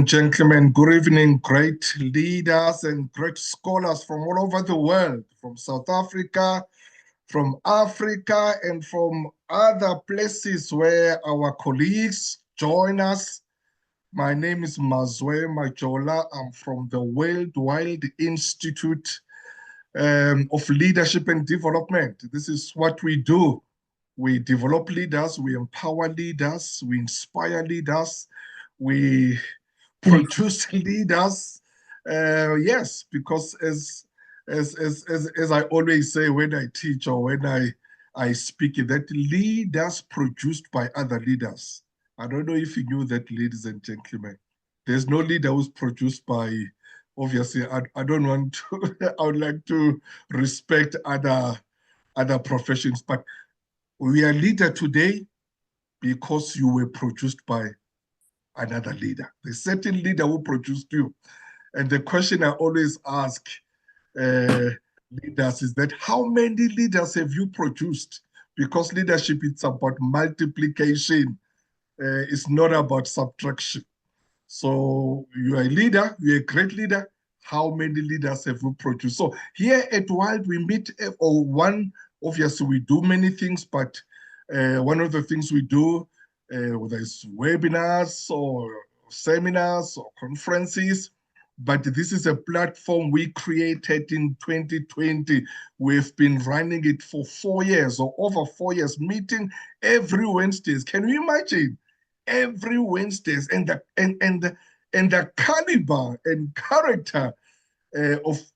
and gentlemen, good evening, great leaders and great scholars from all over the world, from South Africa, from Africa, and from other places where our colleagues join us. My name is Mazwe Majola. I'm from the Worldwide Institute of Leadership and Development. This is what we do. We develop leaders, we empower leaders, we inspire leaders, we produce leaders. Yes, because as I always say when I teach or when I speak, that leaders produced by other leaders. I don't know if you knew that, ladies and gentlemen. There's no leader who's produced by, obviously, I don't want to, I would like to respect other professions, but we are leader today because you were produced by another leader. The certain leader who produced you. And the question I always ask leaders is that how many leaders have you produced? Because leadership, it's about multiplication. It's not about subtraction. So you're a leader, you're a great leader. How many leaders have you produced? So here at Wild, we meet, obviously we do many things, but one of the things we do, whether it's webinars or seminars or conferences, but this is a platform we created in 2020. We've been running it for 4 years or over 4 years, meeting every Wednesdays. Can you imagine? Every Wednesdays, and the caliber and character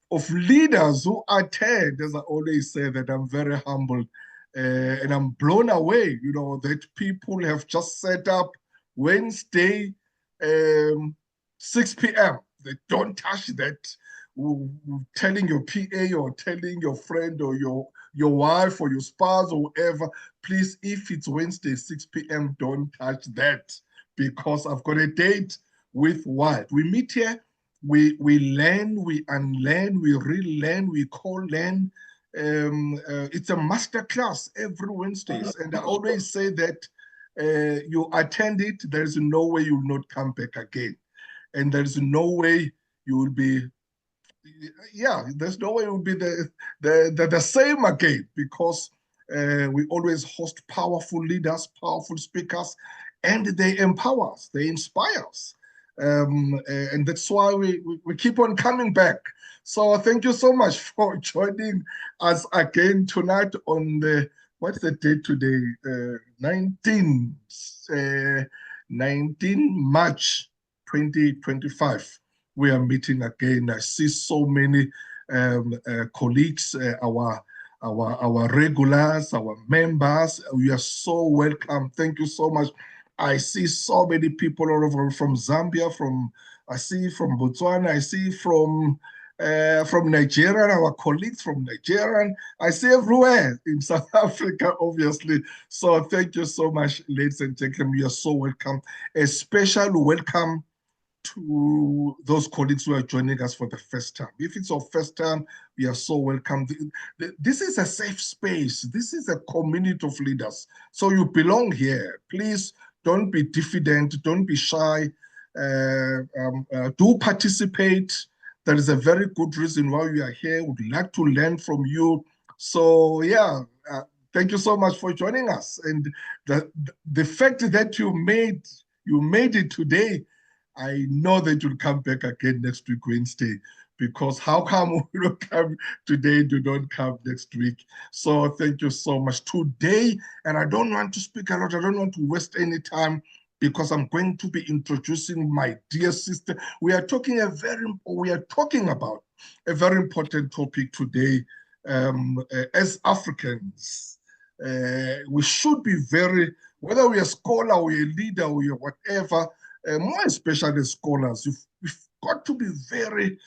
of leaders who attend. As I always say, that I'm very humbled and I'm blown away, that people have just set up Wednesday 6 p.m. They don't touch that. Telling your PA or telling your friend or your wife or your spouse or whoever, please, if it's Wednesday 6 p.m., don't touch that, because I've got a date with Wild. We meet here, we learn, we unlearn, we relearn, we co-learn. It's a master class every Wednesdays, and I always say that you attend it, there's no way you will not come back again, and there's no way you will be, there's no way it will be the same again, because we always host powerful leaders, powerful speakers, and they empower us, they inspire us. And that's why we keep on coming back. So thank you so much for joining us again tonight on what's the date today? 19 March 2025. We are meeting again. I see so many colleagues, our regulars, our members. You are so welcome. Thank you so much. I see so many people all over, from Zambia, I see from Botswana, I see from Nigeria, our colleagues from Nigeria. I see everywhere in South Africa, obviously. So thank you so much, ladies and gentlemen. You are so welcome. A special welcome to those colleagues who are joining us for the first time. If it's your first time, you are so welcome. This is a safe space. This is a community of leaders. So you belong here. Please don't be diffident. Don't be shy. Do participate. There is a very good reason why we are here. We'd like to learn from you. So thank you so much for joining us. And the fact that you made it today, I know that you'll come back again next week, Wednesday, because how come we don't come today, do not come next week? So thank you so much today. And I don't want to speak a lot. I don't want to waste any time, because I'm going to be introducing my dear sister. We are talking about a very important topic today. As Africans, we should be whether we are a scholar or a leader or whatever, more especially scholars, we've got to be very,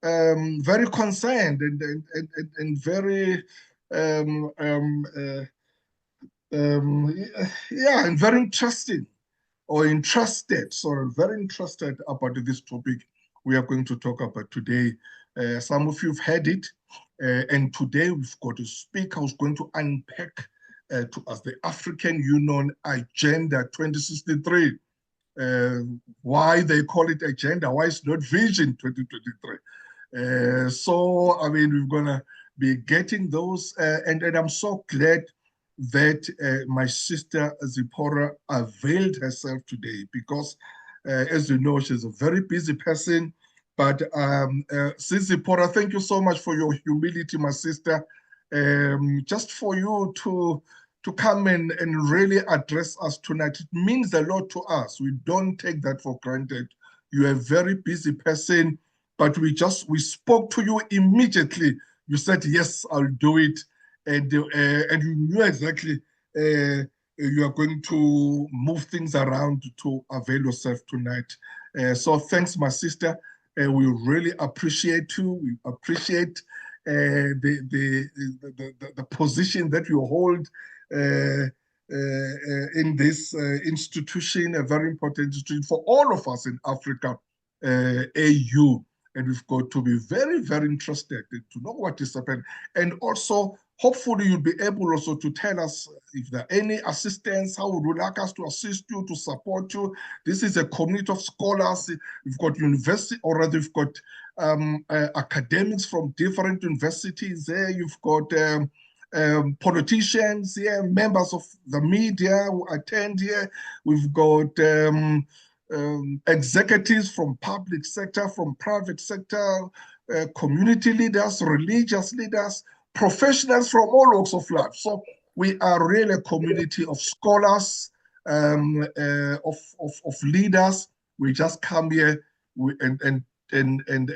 very concerned and very, and very interested, very interested about this topic we are going to talk about today. Some of you have heard it, and today we've got a speaker who's going to unpack to us the African Union Agenda 2063. why they call it agenda, why it's not Vision 2023. So, I mean, we're going to be getting those. And I'm so glad that my sister Zipporah availed herself today because, as you know, she's a very busy person. But Sis Zipporah, thank you so much for your humility, my sister. Just for you to come and really address us tonight. It means a lot to us. We don't take that for granted. You're a very busy person, but we spoke to you immediately. You said, yes, I'll do it. And you knew exactly you are going to move things around to avail yourself tonight. So thanks, my sister. We really appreciate you. We appreciate the position that you hold in this institution, a very important institution for all of us in Africa, AU. And we've got to be very, very interested to know what is happening. And also, hopefully, you'll be able also to tell us if there are any assistance, how would you like us to assist you, to support you. This is a community of scholars. We've got university, or rather, we've got academics from different universities there. You've got politicians here, members of the media who attend here. We've got executives from public sector, from private sector, community leaders, religious leaders, professionals from all walks of life. So we are really a community of scholars, of leaders. We just come here and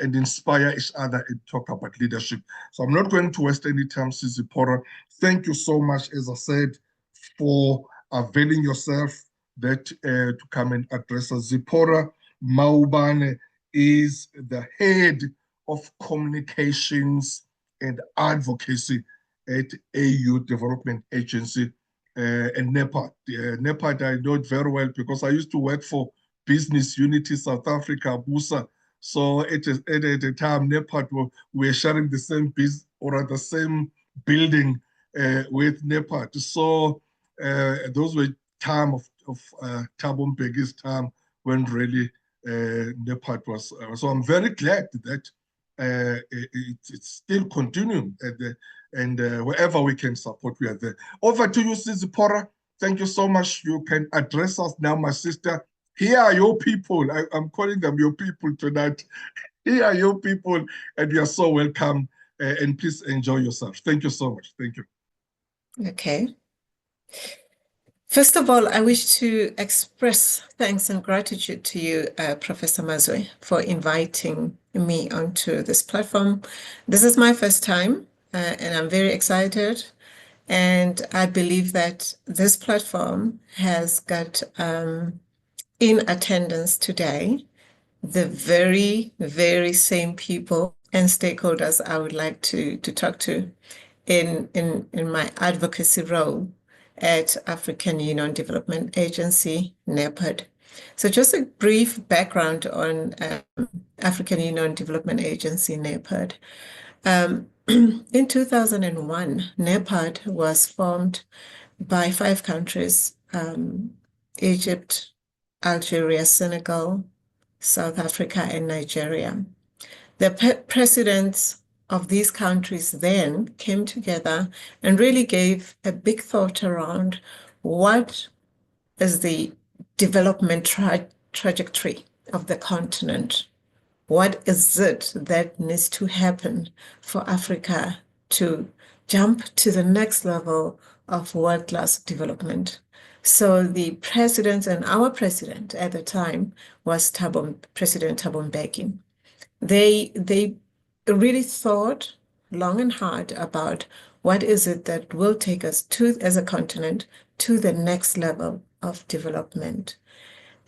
inspire each other and talk about leadership. So I'm not going to waste any time, Zipporah. Thank you so much, as I said, for availing yourself that to come and address us. Zipporah Maubane is the head of communications and advocacy at AU Development Agency and NEPAD. NEPAD, I know it very well because I used to work for Business Unity South Africa, BUSA. So at the time, NEPAD were sharing the same or the same building with NEPAD. So those were time of Thabo Mbeki's time when really NEPAD was. So I'm very glad that it's still continuing and wherever we can support, we are there. Over to you, Zipporah. Thank you so much. You can address us now, my sister. Here are your people. I'm calling them your people tonight. Here are your people, and you are so welcome. And please enjoy yourself. Thank you so much. Thank you. Okay. First of all, I wish to express thanks and gratitude to you, Professor Mazwe, for inviting me onto this platform. This is my first time, and I'm very excited. And I believe that this platform has got in attendance today the very, very same people and stakeholders I would like to talk to in my advocacy role at African Union Development Agency, NEPAD. So just a brief background on African Union Development Agency, NEPAD. In 2001, NEPAD was formed by 5 countries, Egypt, Algeria, Senegal, South Africa, and Nigeria. The presidents of these countries then came together and really gave a big thought around what is the development trajectory of the continent. What is it that needs to happen for Africa to jump to the next level of world-class development? So the president and our president at the time was President Thabo Mbeki. They really thought long and hard about what is it that will take us to, as a continent, to the next level of development.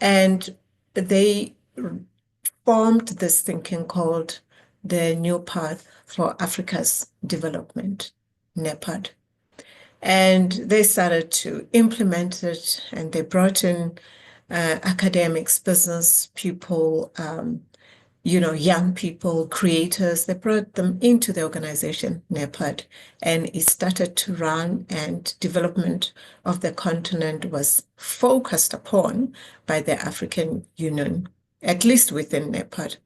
And they formed this thinking called the New Path for Africa's Development, NEPAD. And they started to implement it, and they brought in academics, business people, young people, creators. They brought them into the organization, NEPAD, and it started to run, and development of the continent was focused upon by the African Union, at least within NEPAD.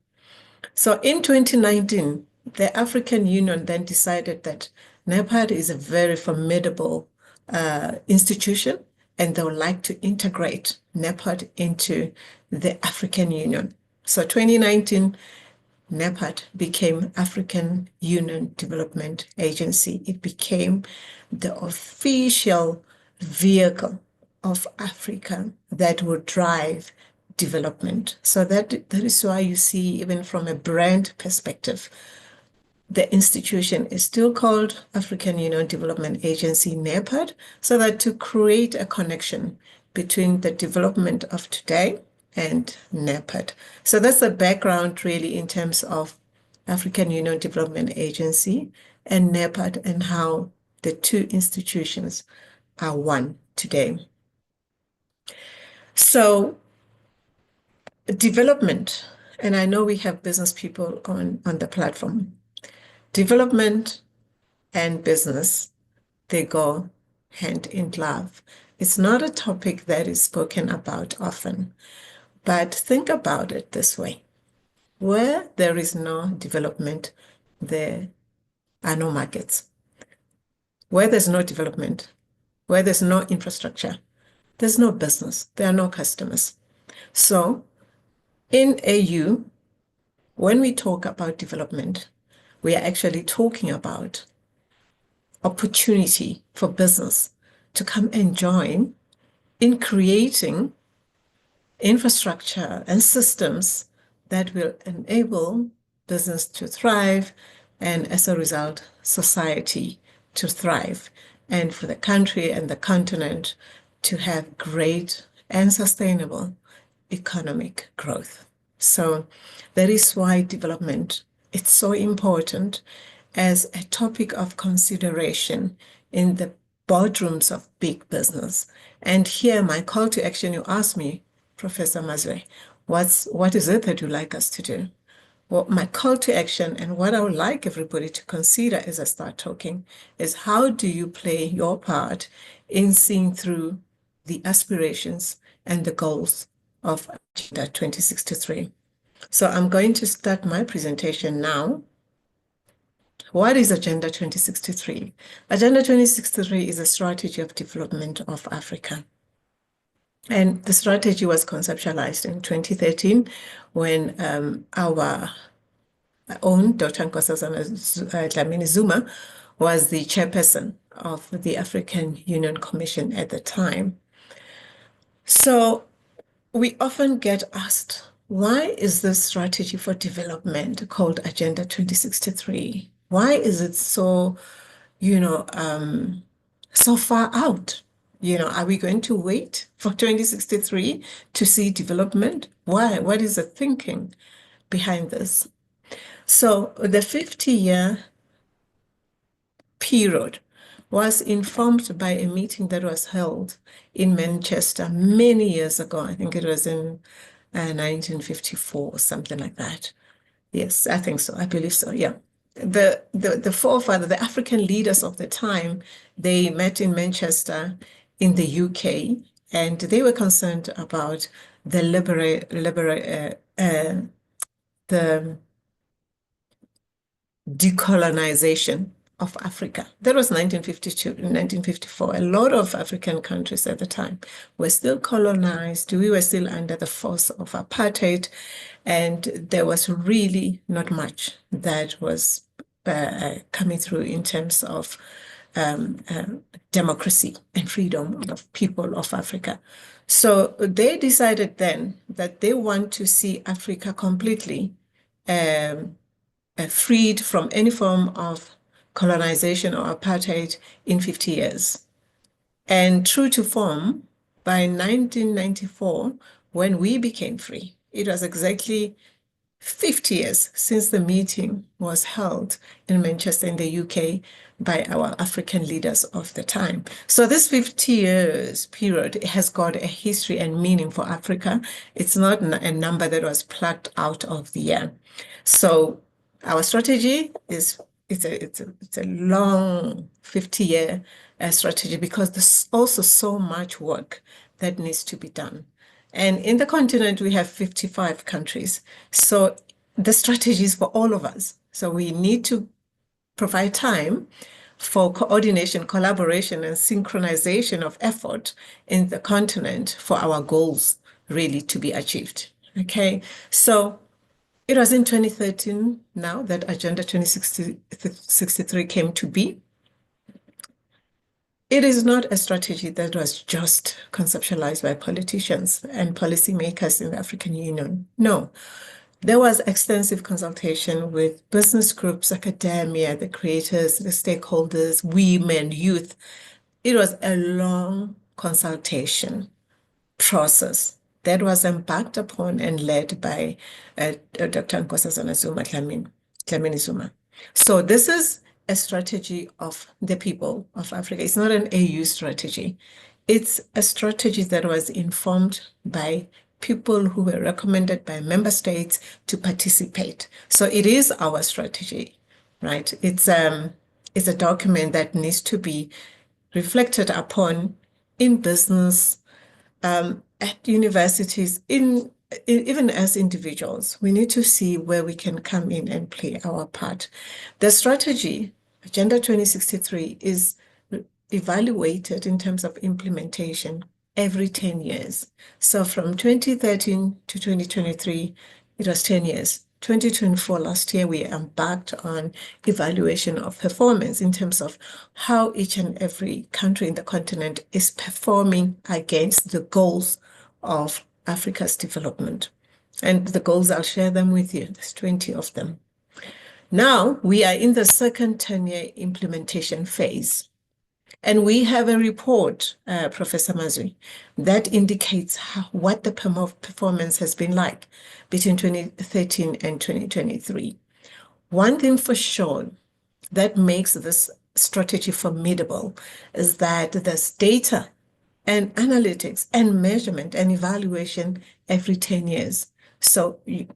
So in 2019, the African Union then decided that NEPAD is a very formidable institution, and they would like to integrate NEPAD into the African Union. So 2019, NEPAD became African Union Development Agency. It became the official vehicle of Africa that would drive development. So that is why you see, even from a brand perspective, the institution is still called African Union Development Agency, NEPAD, so that to create a connection between the development of today and NEPAD. So that's the background really in terms of African Union Development Agency and NEPAD, and how the two institutions are one today. So development, and I know we have business people on the platform. Development and business, they go hand in glove. It's not a topic that is spoken about often, but think about it this way. Where there is no development, there are no markets. Where there's no development, where there's no infrastructure, there's no business, there are no customers. So in AU, when we talk about development, we are actually talking about opportunity for business to come and join in creating infrastructure and systems that will enable business to thrive, and as a result, society to thrive, and for the country and the continent to have great and sustainable economic growth. So that is why development, it's so important as a topic of consideration in the boardrooms of big business. And here, my call to action, you asked me, Professor Mazwe, what is it that you'd like us to do? Well, my call to action, and what I would like everybody to consider as I start talking, is how do you play your part in seeing through the aspirations and the goals of Agenda 2063. So I'm going to start my presentation now. What is Agenda 2063? Agenda 2063 is a strategy of development of Africa. And the strategy was conceptualized in 2013 when our own Dr. Nkosazana Dlamini Zuma was the chairperson of the African Union Commission at the time. So we often get asked, why is this strategy for development called Agenda 2063? Why is it so, so far out? Are we going to wait for 2063 to see development? Why? What is the thinking behind this? So the 50-year period was informed by a meeting that was held in Manchester many years ago. I think it was in 1954 or something like that. Yes, I think so. I believe so. Yeah. The forefather, the African leaders of the time, they met in Manchester in the UK, and they were concerned about the decolonization of Africa. That was 1952, 1954. A lot of African countries at the time were still colonized. We were still under the force of apartheid, and there was really not much that was coming through in terms of democracy and freedom of people of Africa. So they decided then that they want to see Africa completely freed from any form of colonization or apartheid in 50 years. And true to form, by 1994, when we became free, it was exactly 50 years since the meeting was held in Manchester in the UK by our African leaders of the time. So this 50 years period has got a history and meaning for Africa. It's not a number that was plucked out of the air. So our strategy is it's a long 50-year strategy because there's also so much work that needs to be done. And in the continent, we have 55 countries. So the strategy is for all of us. So we need to provide time for coordination, collaboration, and synchronization of effort in the continent for our goals really to be achieved. Okay, so it was in 2013 now that Agenda 2063 came to be. It is not a strategy that was just conceptualized by politicians and policymakers in the African Union. No, there was extensive consultation with business groups, academia, the creators, the stakeholders, women, youth. It was a long consultation process that was embarked upon and led by Dr. Nkosazana Zuma, Dlamini Zuma. So this is a strategy of the people of Africa. It's not an AU strategy. It's a strategy that was informed by people who were recommended by member states to participate. So it is our strategy, right? It's a document that needs to be reflected upon in business, at universities, even as individuals. We need to see where we can come in and play our part. The strategy, Agenda 2063, is evaluated in terms of implementation every 10 years. So from 2013 to 2023, it was 10 years. 2024, last year, we embarked on evaluation of performance in terms of how each and every country in the continent is performing against the goals of Africa's development. And the goals, I'll share them with you. There's 20 of them. Now, we are in the second 10-year implementation phase. And we have a report, Professor Mazwi, that indicates what the performance has been like between 2013 and 2023. One thing for sure that makes this strategy formidable is that there's data and analytics and measurement and evaluation every 10 years. So, we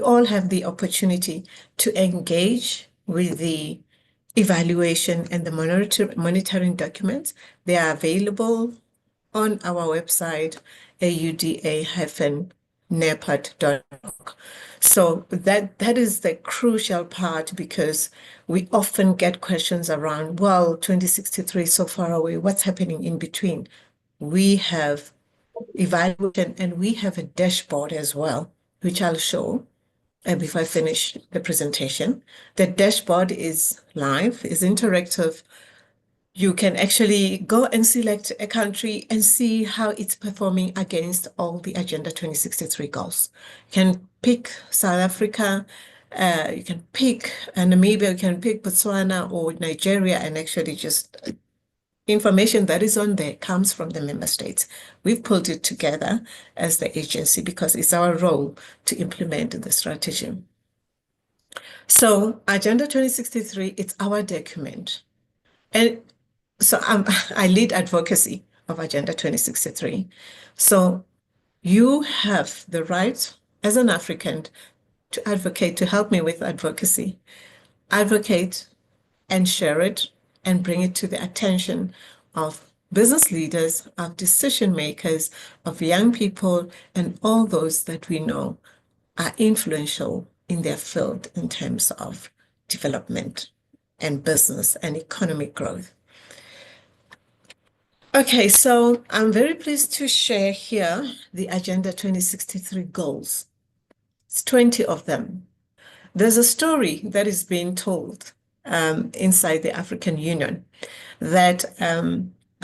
all have the opportunity to engage with the evaluation and the monitoring documents. They are available on our website, AUDA-NEPAD.org. So that is the crucial part because we often get questions around, well, 2063 is so far away, what's happening in between? We have evaluation and we have a dashboard as well, which I'll show before I finish the presentation. The dashboard is live, is interactive. You can actually go and select a country and see how it's performing against all the Agenda 2063 goals. You can pick South Africa, you can pick Namibia, you can pick Botswana or Nigeria, and actually just information that is on there comes from the member states. We've pulled it together as the agency because it's our role to implement the strategy. So Agenda 2063, it's our document. And so I lead advocacy of Agenda 2063. So you have the right as an African to advocate, to help me with advocacy, advocate and share it and bring it to the attention of business leaders, of decision makers, of young people, and all those that we know are influential in their field in terms of development and business and economic growth. Okay, so I'm very pleased to share here the Agenda 2063 goals. It's 20 of them. There's a story that is being told inside the African Union that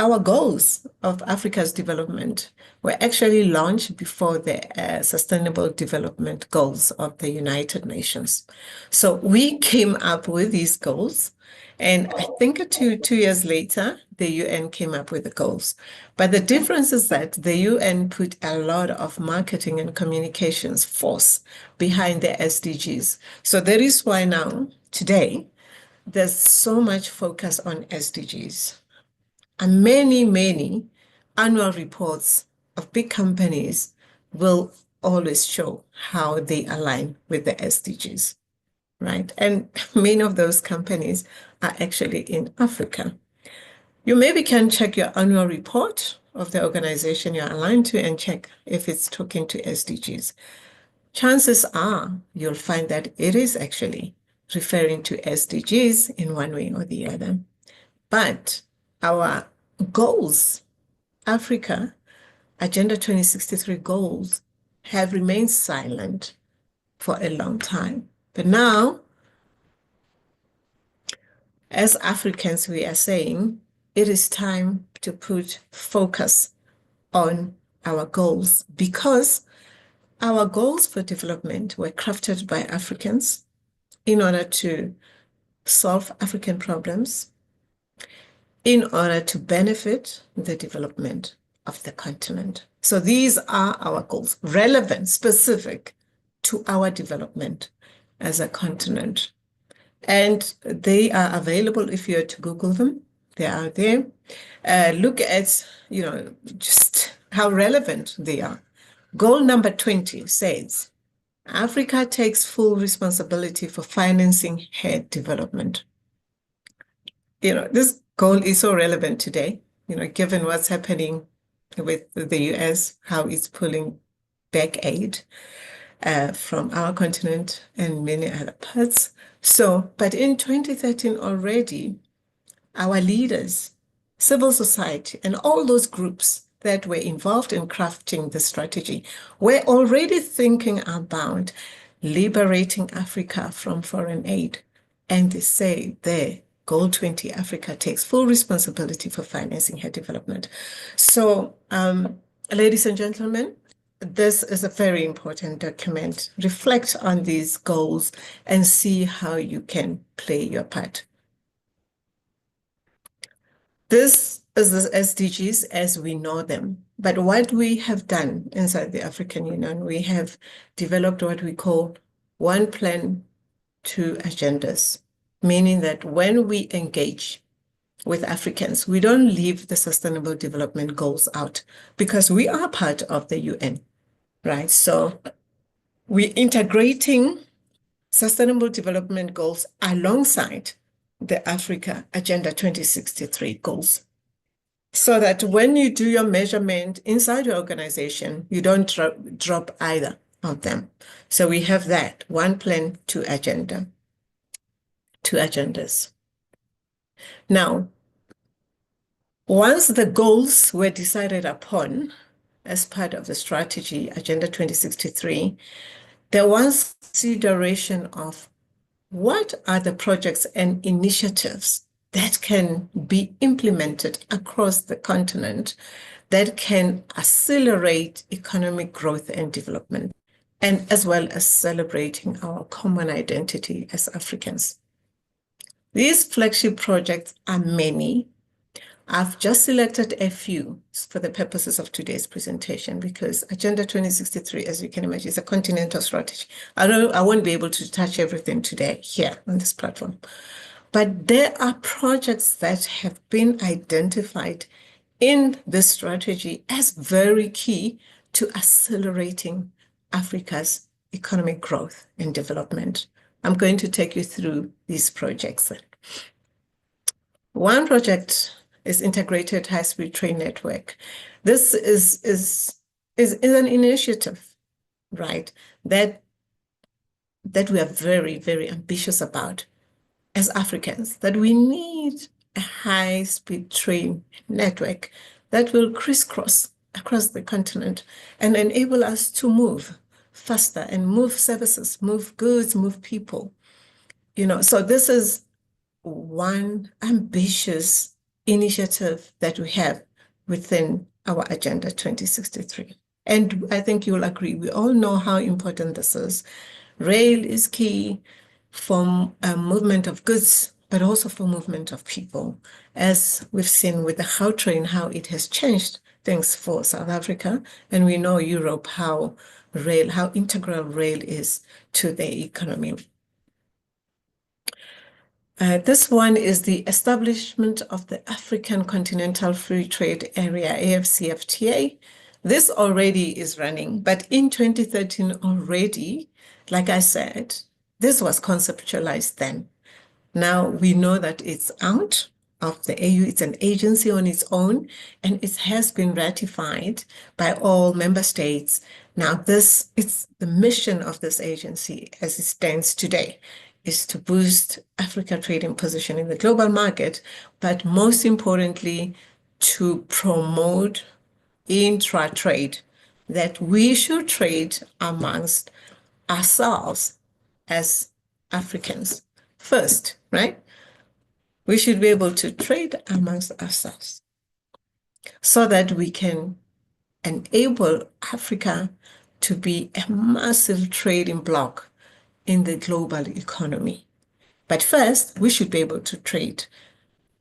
our goals of Africa's development were actually launched before the Sustainable Development Goals of the United Nations. So we came up with these goals, and I think two years later, the UN came up with the goals. But the difference is that the UN put a lot of marketing and communications force behind the SDGs. So that is why now, today, there's so much focus on SDGs. And many annual reports of big companies will always show how they align with the SDGs, right? And many of those companies are actually in Africa. You maybe can check your annual report of the organization you're aligned to and check if it's talking to SDGs. Chances are you'll find that it is actually referring to SDGs in one way or the other. But our goals, Africa, Agenda 2063 goals, have remained silent for a long time. But now, as Africans, we are saying it is time to put focus on our goals, because our goals for development were crafted by Africans in order to solve African problems, in order to benefit the development of the continent. So these are our goals, relevant, specific to our development as a continent. And they are available if you are to Google them. They are there. Look at, just how relevant they are. Goal number 20 says, Africa takes full responsibility for financing her development. This goal is so relevant today, given what's happening with the US, how it's pulling back aid from our continent and many other parts. But in 2013 already, our leaders, civil society, and all those groups that were involved in crafting the strategy were already thinking about liberating Africa from foreign aid. And they say there, Goal 20, Africa takes full responsibility for financing her development. So, ladies and gentlemen, this is a very important document. Reflect on these goals and see how you can play your part. This is the SDGs as we know them. But what we have done inside the African Union, we have developed what we call one plan, two agendas, meaning that when we engage with Africans, we don't leave the Sustainable Development Goals out, because we are part of the UN, right? So we're integrating Sustainable Development Goals alongside the Africa Agenda 2063 goals, so that when you do your measurement inside your organization, you don't drop either of them. So we have that, one plan, two agendas. Now, once the goals were decided upon as part of the strategy, Agenda 2063, there was consideration of what are the projects and initiatives that can be implemented across the continent that can accelerate economic growth and development, and as well as celebrating our common identity as Africans. These flagship projects are many. I've just selected a few for the purposes of today's presentation, because Agenda 2063, as you can imagine, is a continental strategy. I won't be able to touch everything today here on this platform. But there are projects that have been identified in this strategy as very key to accelerating Africa's economic growth and development. I'm going to take you through these projects. One project is Integrated High-Speed Train Network. This is an initiative, right, that we are very, very ambitious about as Africans, that we need a high-speed train network that will crisscross across the continent and enable us to move faster and move services, move goods, move people. So this is one ambitious initiative that we have within our Agenda 2063. And I think you'll agree, we all know how important this is. Rail is key for movement of goods, but also for movement of people, as we've seen with the Gautrain, how it has changed things for South Africa, and we know Europe, how integral rail is to their economy. This one is the establishment of the African Continental Free Trade Area, AfCFTA. This already is running, but in 2013 already, like I said, this was conceptualized then. Now we know that it's out of the AU, it's an agency on its own, and it has been ratified by all member states. Now it's the mission of this agency as it stands today, is to boost Africa's trading position in the global market, but most importantly, to promote intra-trade, that we should trade amongst ourselves as Africans first, right? We should be able to trade amongst ourselves so that we can enable Africa to be a massive trading bloc in the global economy. But first, we should be able to trade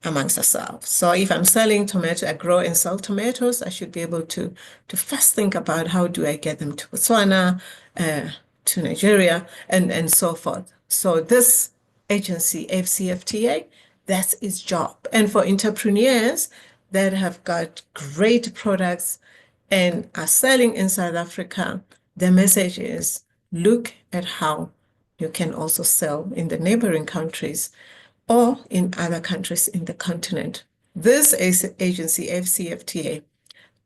amongst ourselves. So if I'm selling tomato, I grow and sell tomatoes, I should be able to first think about how do I get them to Botswana, to Nigeria, and so forth. So this agency, AfCFTA, that's its job. And for entrepreneurs that have got great products and are selling in South Africa, the message is look at how you can also sell in the neighboring countries or in other countries in the continent. This agency, AfCFTA,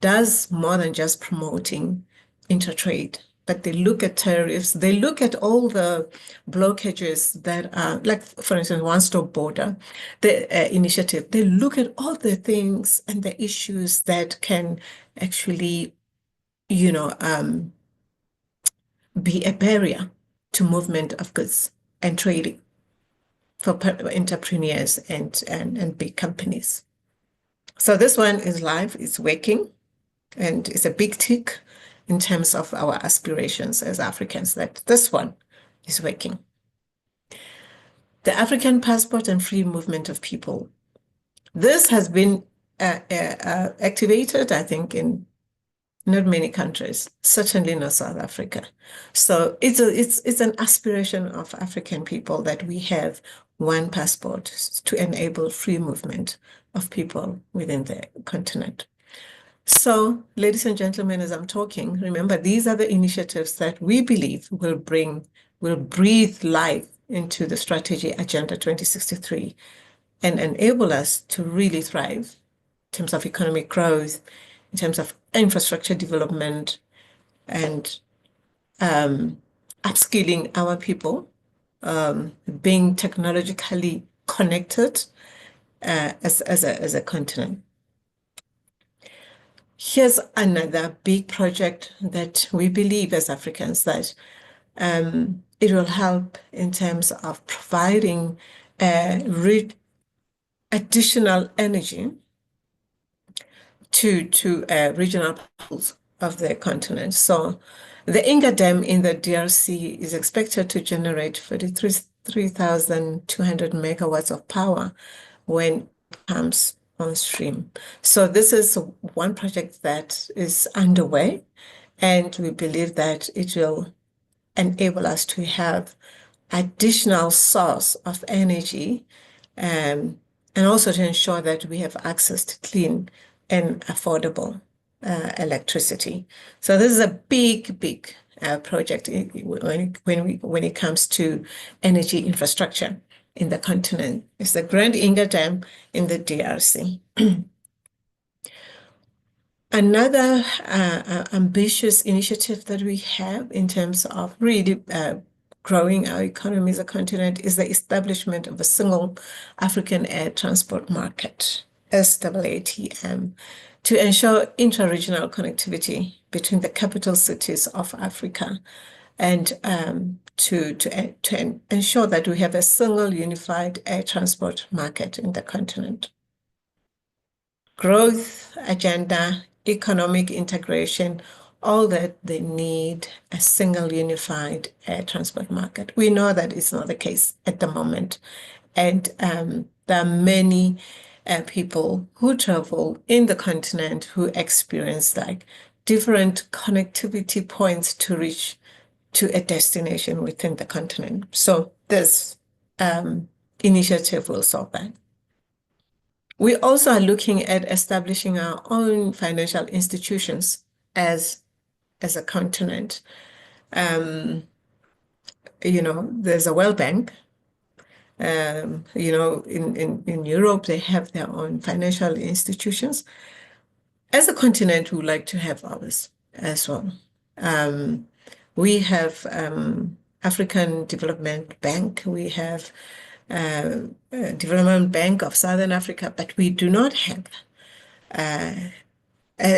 does more than just promoting intertrade, but they look at tariffs, they look at all the blockages that are, like, for instance, one-stop border, the initiative, they look at all the things and the issues that can actually, you know, be a barrier to movement of goods and trading for entrepreneurs and big companies. So this one is live, it's working, and it's a big tick in terms of our aspirations as Africans that this one is working. The African passport and free movement of people. This has been activated, I think, in not many countries, certainly not South Africa. So it's an aspiration of African people that we have one passport to enable free movement of people within the continent. So, ladies and gentlemen, as I'm talking, remember, these are the initiatives that we believe will breathe life into the strategy Agenda 2063 and enable us to really thrive in terms of economic growth, in terms of infrastructure development, and upskilling our people, being technologically connected as a continent. Here's another big project that we believe as Africans that it will help in terms of providing additional energy to regional pools of the continent. So the Inga Dam in the DRC is expected to generate 43,200 megawatts of power when it comes on stream. So this is one project that is underway, and we believe that it will enable us to have additional source of energy, and also to ensure that we have access to clean and affordable electricity. So this is a big project when it comes to energy infrastructure in the continent. It's the Grand Inga Dam in the DRC. Another ambitious initiative that we have in terms of really growing our economy as a continent is the establishment of a single African air transport market, SAATM, to ensure intra-regional connectivity between the capital cities of Africa, and to ensure that we have a single unified air transport market in the continent. growth agenda, economic integration, all that they need a single unified air transport market. We know that it's not the case at the moment. And there are many people who travel in the continent who experience like different connectivity points to reach to a destination within the continent. So this initiative will solve that. We also are looking at establishing our own financial institutions as a continent. There's a World Bank. In Europe, they have their own financial institutions. As a continent, we would like to have ours as well. We have African Development Bank. We have Development Bank of Southern Africa, but we do not have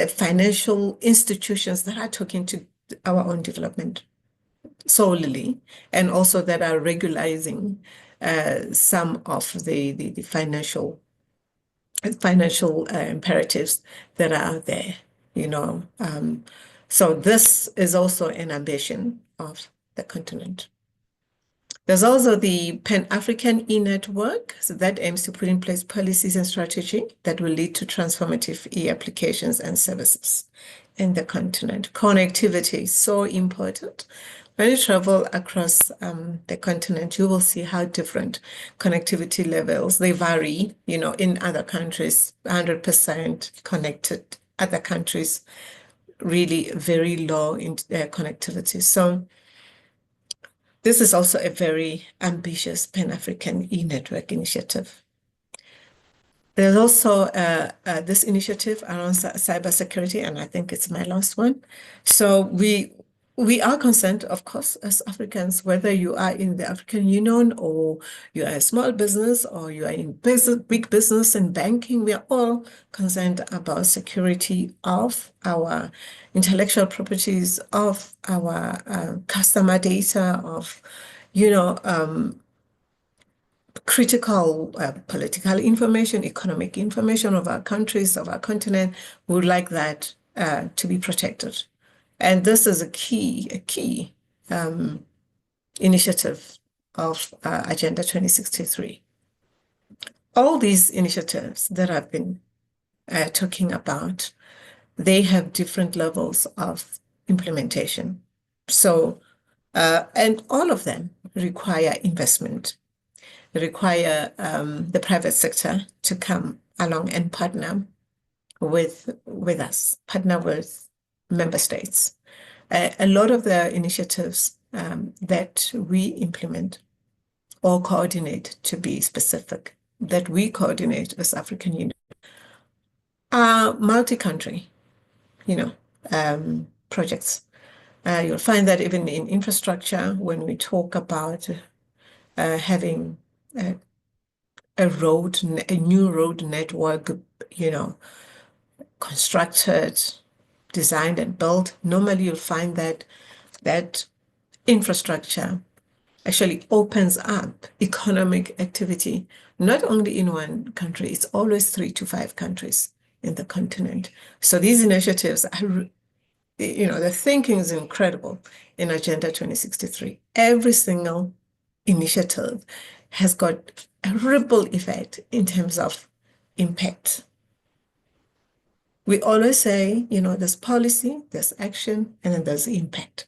financial institutions that are talking to our own development solely, and also that are regularizing some of the financial imperatives that are out there, so this is also an ambition of the continent. There's also the Pan-African e-network, so that aims to put in place policies and strategy that will lead to transformative e-applications and services in the continent. Connectivity is so important. When you travel across the continent, you will see how different connectivity levels, they vary, in other countries, 100% connected, other countries really very low in connectivity. So this is also a very ambitious Pan-African e-network initiative. There's also this initiative around cybersecurity, and I think it's my last one. So we are concerned, of course, as Africans, whether you are in the African Union or you are a small business or you are in big business and banking, we are all concerned about security of our intellectual properties, of our customer data, of, critical political information, economic information of our countries, of our continent. We would like that to be protected. And this is a key initiative of Agenda 2063. All these initiatives that I've been talking about, they have different levels of implementation. So, and all of them require investment. They require the private sector to come along and partner with us, partner with member states. A lot of the initiatives that we implement or coordinate, to be specific, that we coordinate as African Union are multi-country, projects. You'll find that even in infrastructure, when we talk about having a new road network, constructed, designed and built, normally you'll find that infrastructure actually opens up economic activity, not only in one country, it's always 3 to 5 countries in the continent. So these initiatives are, the thinking is incredible in Agenda 2063. Every single initiative has got a ripple effect in terms of impact. We always say, there's policy, there's action, and then there's impact.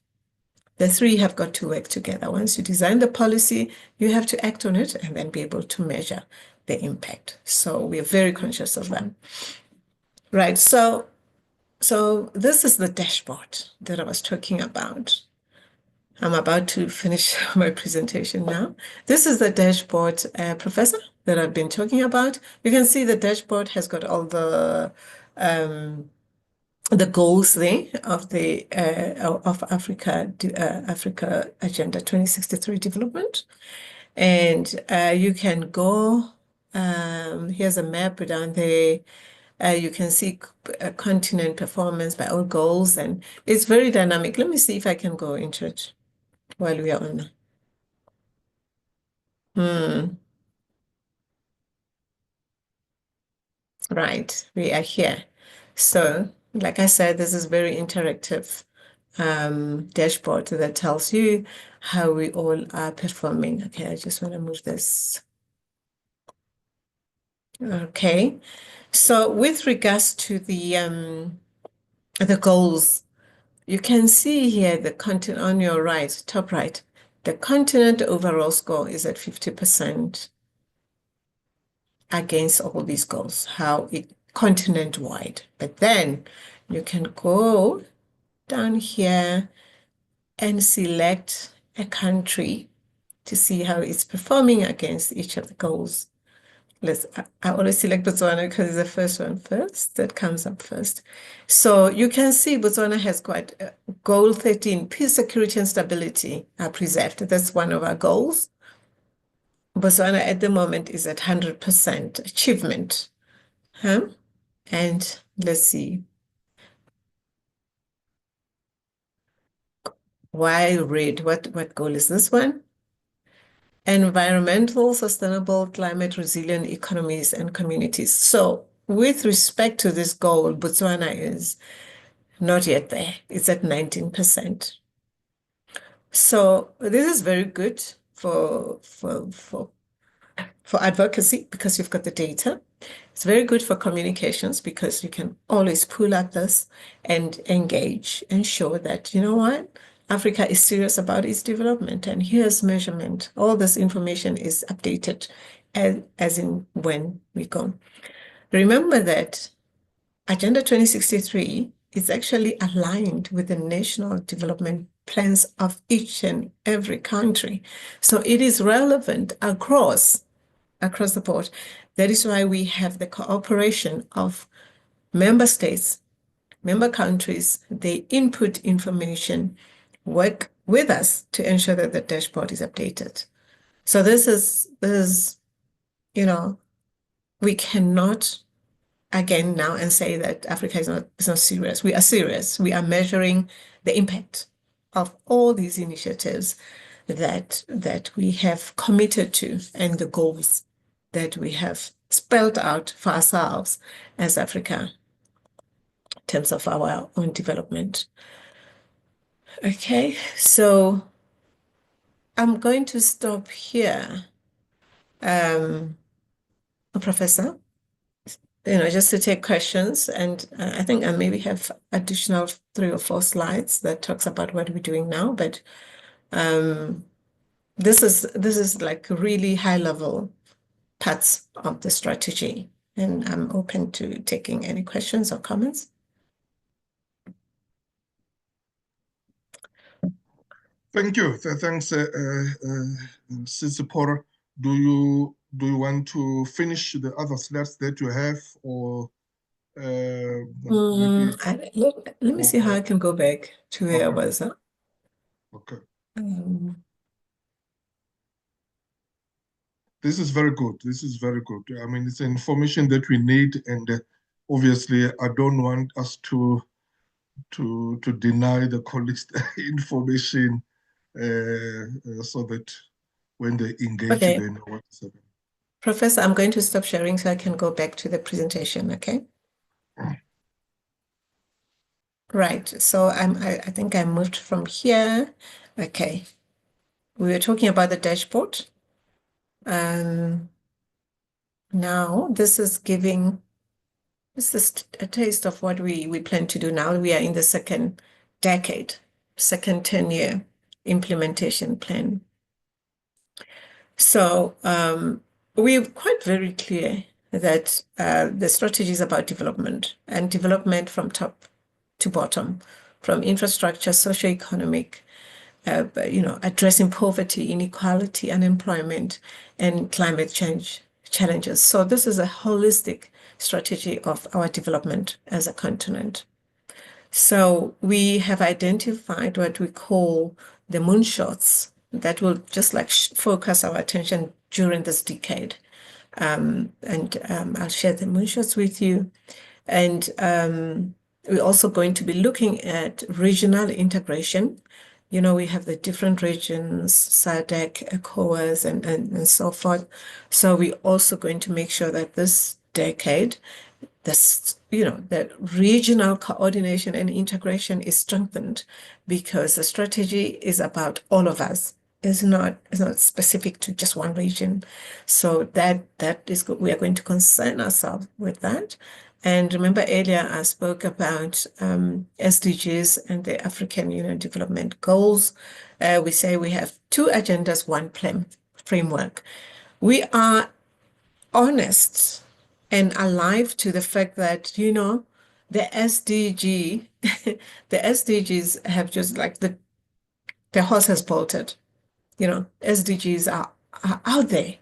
The three have got to work together. Once you design the policy, you have to act on it and then be able to measure the impact. So we are very conscious of that. Right, so this is the dashboard that I was talking about. I'm about to finish my presentation now. This is the dashboard, Professor, that I've been talking about. You can see the dashboard has got all the goals there of the of Africa Agenda 2063 development, and you can go. Here's a map down there. You can see continent performance by all goals, and it's very dynamic. Let me see if I can go into it while we are on. Right, we are here. So, like I said, this is very interactive dashboard that tells you how we all are performing. Okay, I just want to move this. Okay, so with regards to the goals, you can see here the continent on your right, top right. The continent overall score is at 50% against all these goals, how it continent-wide. But then you can go down here and select a country to see how it's performing against each of the goals. I always select Botswana because it's the first one first, that comes up first. So you can see Botswana has got goal 13, peace, security, and stability are preserved. That's one of our goals. Botswana at the moment is at 100% achievement. And let's see. Why red? What goal is this one? Environmental, sustainable, climate resilient economies and communities. So with respect to this goal, Botswana is not yet there. It's at 19%. So this is very good for advocacy because you've got the data. It's very good for communications because you can always pull up this and engage and show that, you know what, Africa is serious about its development and here's measurement. All this information is updated as in when we go. Remember that Agenda 2063 is actually aligned with the national development plans of each and every country. So it is relevant across the board. That is why we have the cooperation of member states, member countries. They input information, work with us to ensure that the dashboard is updated. So this is, you know, we cannot again now and say that Africa is not serious. We are serious. We are measuring the impact of all these initiatives that we have committed to and the goals that we have spelled out for ourselves as Africa in terms of our own development. Okay, so I'm going to stop here, Professor, just to take questions. And I think I maybe have additional 3 or 4 slides that talks about what we're doing now, but this is like really high level parts of the strategy, and I'm open to taking any questions or comments. Thank you. Thanks, Zipporah. Do you want to finish the other slides that you have, or maybe? Let me see how I can go back to where I was. Huh? Okay. This is very good. This is very good. I mean, it's information that we need, and obviously, I don't want us to deny the colleagues the information so that when they engage, they know what's happening. Professor, I'm going to stop sharing so I can go back to the presentation, okay? Right, so I think I moved from here. Okay, we were talking about the dashboard. Now this is a taste of what we plan to do now. We are in the second decade, second 10-year implementation plan. So we're quite very clear that the strategy is about development, and development from top to bottom, from infrastructure, socioeconomic, addressing poverty, inequality, unemployment, and climate change challenges. So this is a holistic strategy of our development as a continent. So we have identified what we call the moonshots that will just like focus our attention during this decade. And I'll share the moonshots with you. And we're also going to be looking at regional integration. We have the different regions, SADC, ECOWAS, and so forth. So we're also going to make sure that this decade, the regional coordination and integration is strengthened because the strategy is about all of us. It's not specific to just one region. So that is good. We are going to concern ourselves with that. And remember earlier I spoke about SDGs and the African Union Development Goals. We say we have 2 agendas, 1 plan framework. We are honest and alive to the fact that, the SDG, the SDGs have just like the horse has bolted. SDGs are out there,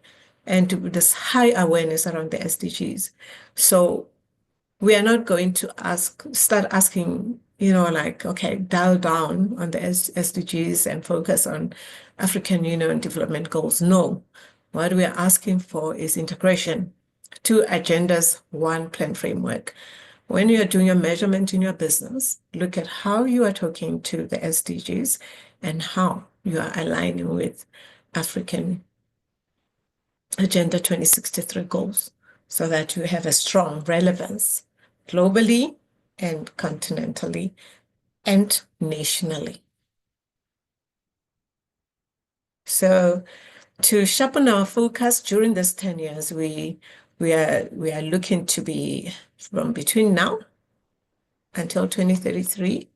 and there's high awareness around the SDGs. So we are not going to start asking, okay, dial down on the SDGs and focus on African Union development goals. No, what we are asking for is integration. 2 agendas, 1 plan framework. When you are doing your measurement in your business, look at how you are talking to the SDGs and how you are aligning with African Agenda 2063 goals so that you have a strong relevance globally and continentally and nationally. So to sharpen our focus during this 10 years, we are looking to be from between now until 2033.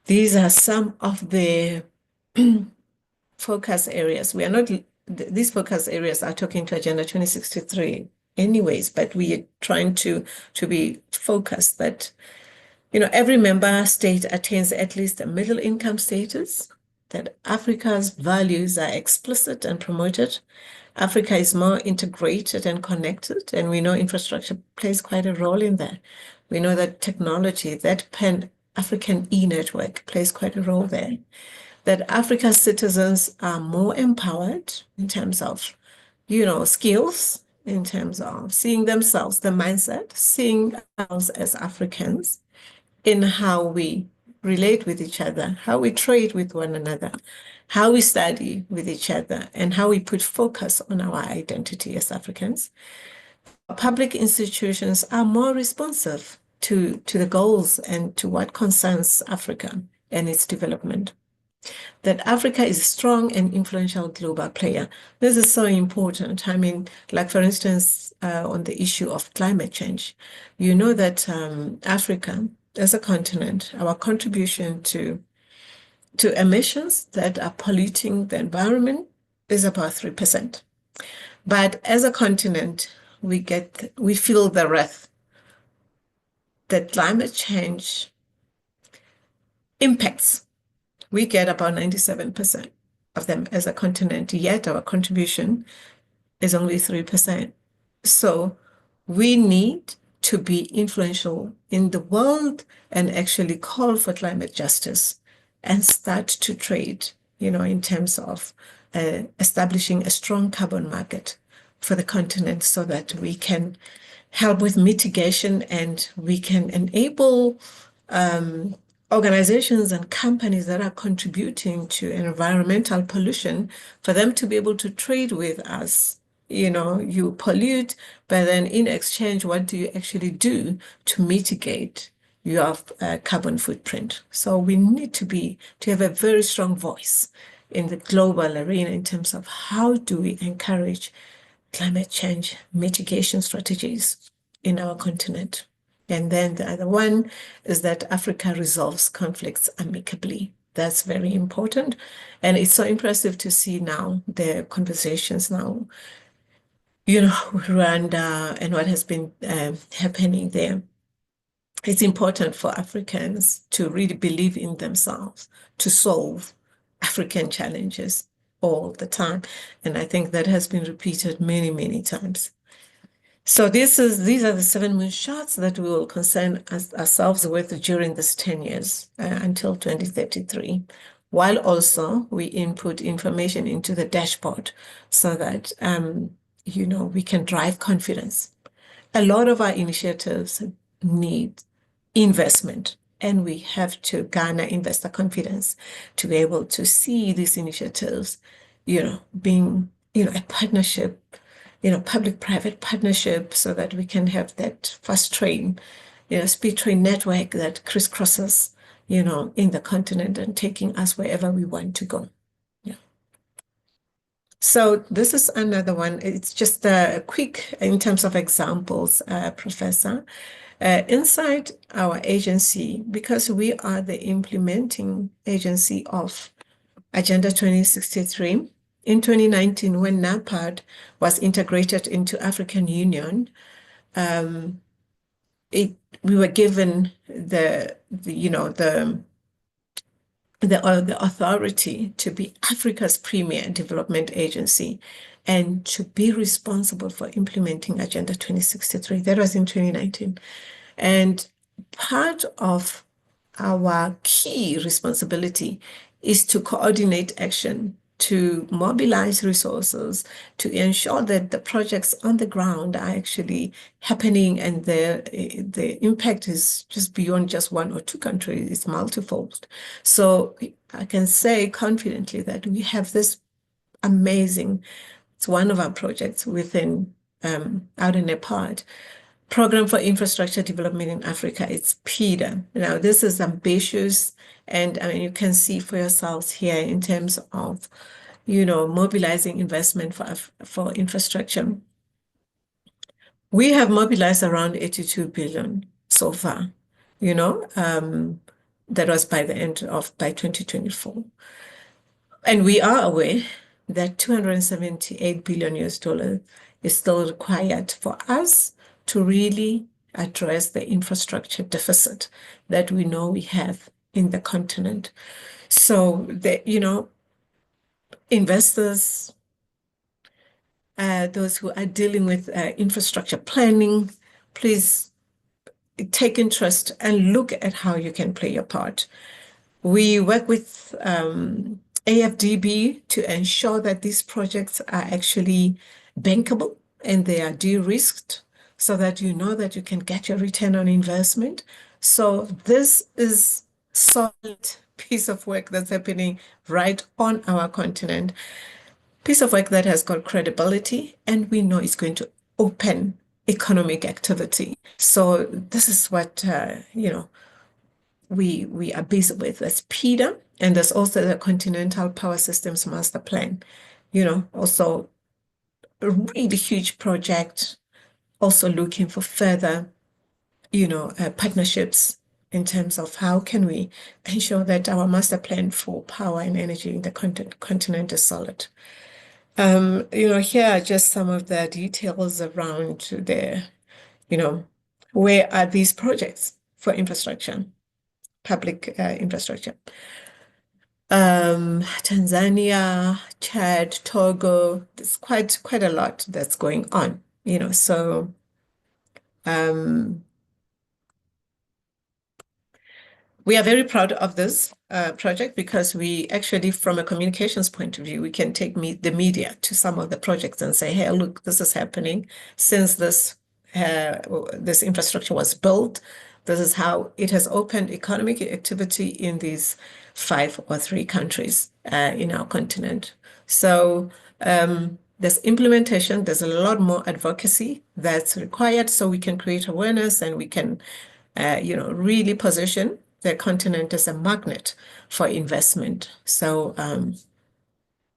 These are some of the focus areas. We are not, these focus areas are talking to Agenda 2063 anyways, but we are trying to be focused that, every member state attains at least a middle income status, that Africa's values are explicit and promoted. Africa is more integrated and connected, and we know infrastructure plays quite a role in that. We know that technology, that Pan-African e-network plays quite a role there. That Africa's citizens are more empowered in terms of, skills, in terms of seeing themselves, the mindset, seeing ourselves as Africans in how we relate with each other, how we trade with one another, how we study with each other, and how we put focus on our identity as Africans. Public institutions are more responsive to the goals and to what concerns Africa and its development. That Africa is a strong and influential global player. This is so important. I mean, like for instance, on the issue of climate change, you know that Africa as a continent, our contribution to emissions that are polluting the environment is about 3%. But as a continent, we feel the wrath that climate change impacts. We get about 97% of them as a continent, yet our contribution is only 3%. So we need to be influential in the world and actually call for climate justice and start to trade, in terms of establishing a strong carbon market for the continent so that we can help with mitigation and we can enable organizations and companies that are contributing to environmental pollution for them to be able to trade with us. You pollute, but then in exchange, what do you actually do to mitigate your carbon footprint? So we need to have a very strong voice in the global arena in terms of how do we encourage climate change mitigation strategies in our continent. And then the other one is that Africa resolves conflicts amicably. That's very important. And it's so impressive to see now the conversations now, Rwanda and what has been happening there. It's important for Africans to really believe in themselves, to solve African challenges all the time. And I think that has been repeated many, many times. So these are the 7 moonshots that we will concern ourselves with during this 10 years until 2033, while also we input information into the dashboard so that, we can drive confidence. A lot of our initiatives need investment, and we have to garner investor confidence to be able to see these initiatives, being, a partnership public-private partnership so that we can have that fast train, speed train network that crisscrosses, in the continent and taking us wherever we want to go. Yeah. So this is another one. It's just a quick in terms of examples, Professor. Inside our agency, because we are the implementing agency of Agenda 2063, in 2019, when NEPAD was integrated into African Union, we were given the authority to be Africa's premier development agency and to be responsible for implementing Agenda 2063. That was in 2019. And part of our key responsibility is to coordinate action, to mobilize resources, to ensure that the projects on the ground are actually happening and the impact is just beyond just one or two countries, it's multifold. So I can say confidently that we have this amazing, it's one of our projects within AUDA-NEPAD, Program for Infrastructure Development in Africa. It's PIDA. Now, this is ambitious, and I mean, you can see for yourselves here in terms of, mobilizing investment for infrastructure. We have mobilized around 82 billion so far, that was by 2024. And we are aware that $278 billion is still required for us to really address the infrastructure deficit that we know we have in the continent. So, investors, those who are dealing with infrastructure planning, please take interest and look at how you can play your part. We work with AFDB to ensure that these projects are actually bankable and they are de-risked so that you know that you can get your return on investment. So this is solid piece of work that's happening right on our continent. Piece of work that has got credibility, and we know it's going to open economic activity. So this is what, we are busy with as PIDA, and there's also the Continental Power Systems Master Plan, also a really huge project, also looking for further, partnerships in terms of how can we ensure that our master plan for power and energy in the continent is solid. Here are just some of the details around the, where are these projects for infrastructure, public infrastructure? Tanzania, Chad, Togo, there's quite a lot that's going on, so we are very proud of this project because we actually, from a communications point of view, we can take the media to some of the projects and say, hey, look, this is happening since this infrastructure was built. This is how it has opened economic activity in these 5 or 3 countries in our continent. So there's implementation, there's a lot more advocacy that's required so we can create awareness and we can, really position the continent as a magnet for investment. So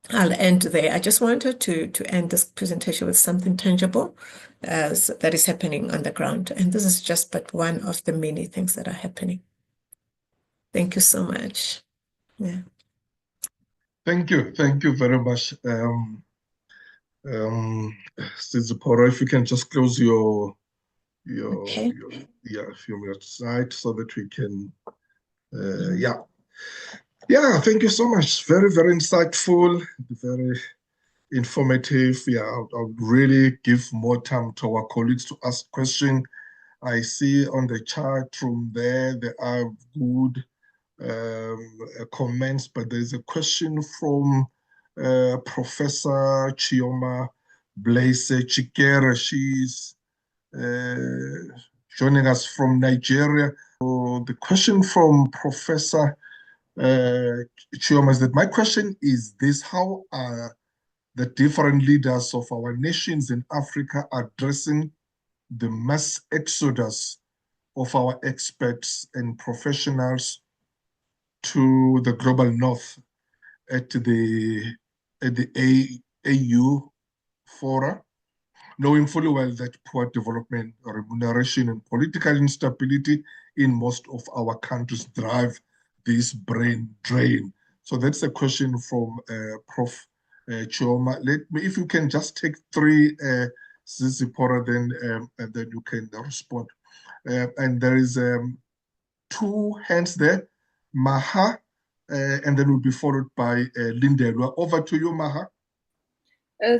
I'll end there. I just wanted to end this presentation with something tangible that is happening on the ground. And this is just but one of the many things that are happening. Thank you so much. Yeah. Thank you very much. Zipporah, if you can just close your from your side so that we can, thank you so much. Very, very insightful, very informative. I'll really give more time to our colleagues to ask questions. I see on the chat room there are good comments, but there's a question from Professor Chioma Blaise Chikere. She's joining us from Nigeria. So the question from Professor Chioma is that my question is this: how are the different leaders of our nations in Africa addressing the mass exodus of our experts and professionals to the global north at the AU fora, knowing fully well that poor development, remuneration, and political instability in most of our countries drive this brain drain. So that's a question from Prof. Chioma. If you can just take three, Zipporah, and then you can respond. And there is two hands there, Maha, and then will be followed by Lindelwa. Over to you, Maha.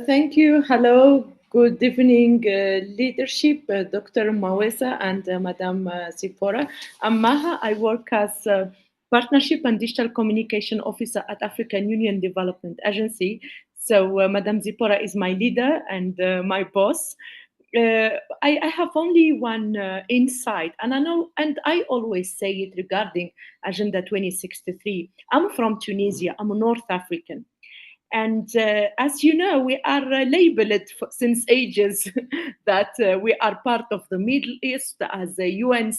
Thank you. Hello. Good evening, leadership, Dr. Mawesa and Madam Zipporah. I'm Maha. I work as Partnership and Digital Communication Officer at African Union Development Agency. So Madam Zipporah is my leader and my boss. I have only one insight, and I always say it regarding Agenda 2063. I'm from Tunisia. I'm a North African. And as you know, we are labeled since ages that we are part of the Middle East, as the UN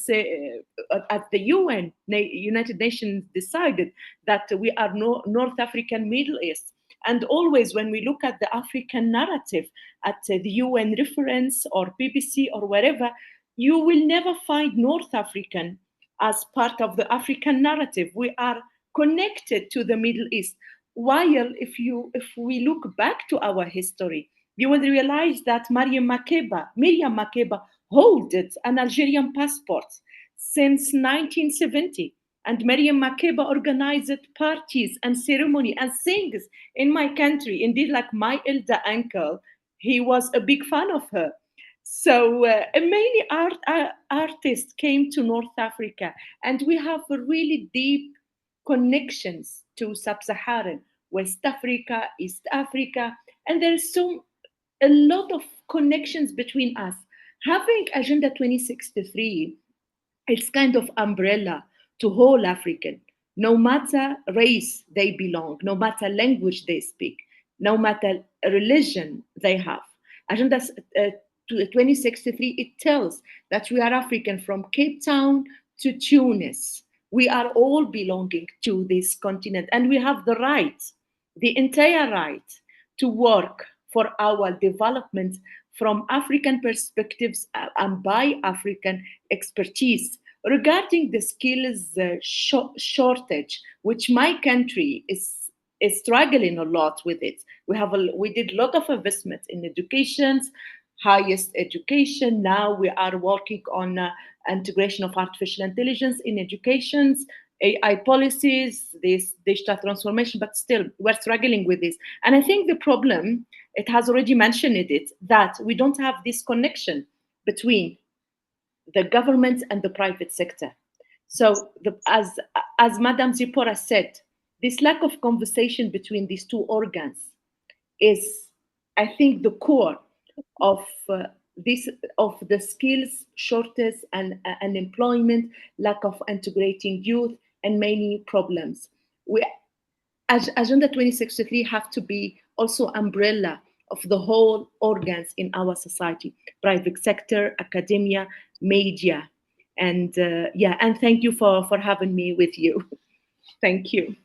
at the UN, United Nations decided that we are North African Middle East. And always when we look at the African narrative at the UN reference or BBC or wherever, you will never find North African as part of the African narrative. We are connected to the Middle East. While if we look back to our history, you will realize that Miriam Makeba held an Algerian passport since 1970. And Miriam Makeba organized parties and ceremony and sings in my country. Indeed, like my elder uncle, he was a big fan of her. So many artists came to North Africa, and we have a really deep connections to Sub-Saharan, West Africa, East Africa, and there's a lot of connections between us. Having Agenda 2063, it's kind of umbrella to whole African, no matter race they belong, no matter language they speak, no matter religion they have. Agenda 2063, it tells that we are African from Cape Town to Tunis. We are all belonging to this continent, and we have the right, the entire right, to work for our development from African perspectives and by African expertise. Regarding the skills shortage, which my country is struggling a lot with it. We did a lot of investment in education, highest education. Now we are working on integration of artificial intelligence in educations, AI policies, this digital transformation, but still we're struggling with this. And I think the problem, it has already mentioned it, that we don't have this connection between the government and the private sector. So as Madam Zipporah said, this lack of conversation between these two organs is, I think, the core of the skills shortage and unemployment, lack of integrating youth, and many problems. Agenda 2063 have to be also umbrella of the whole organs in our society, private sector, academia, media, and and thank you for having me with you. Thank you.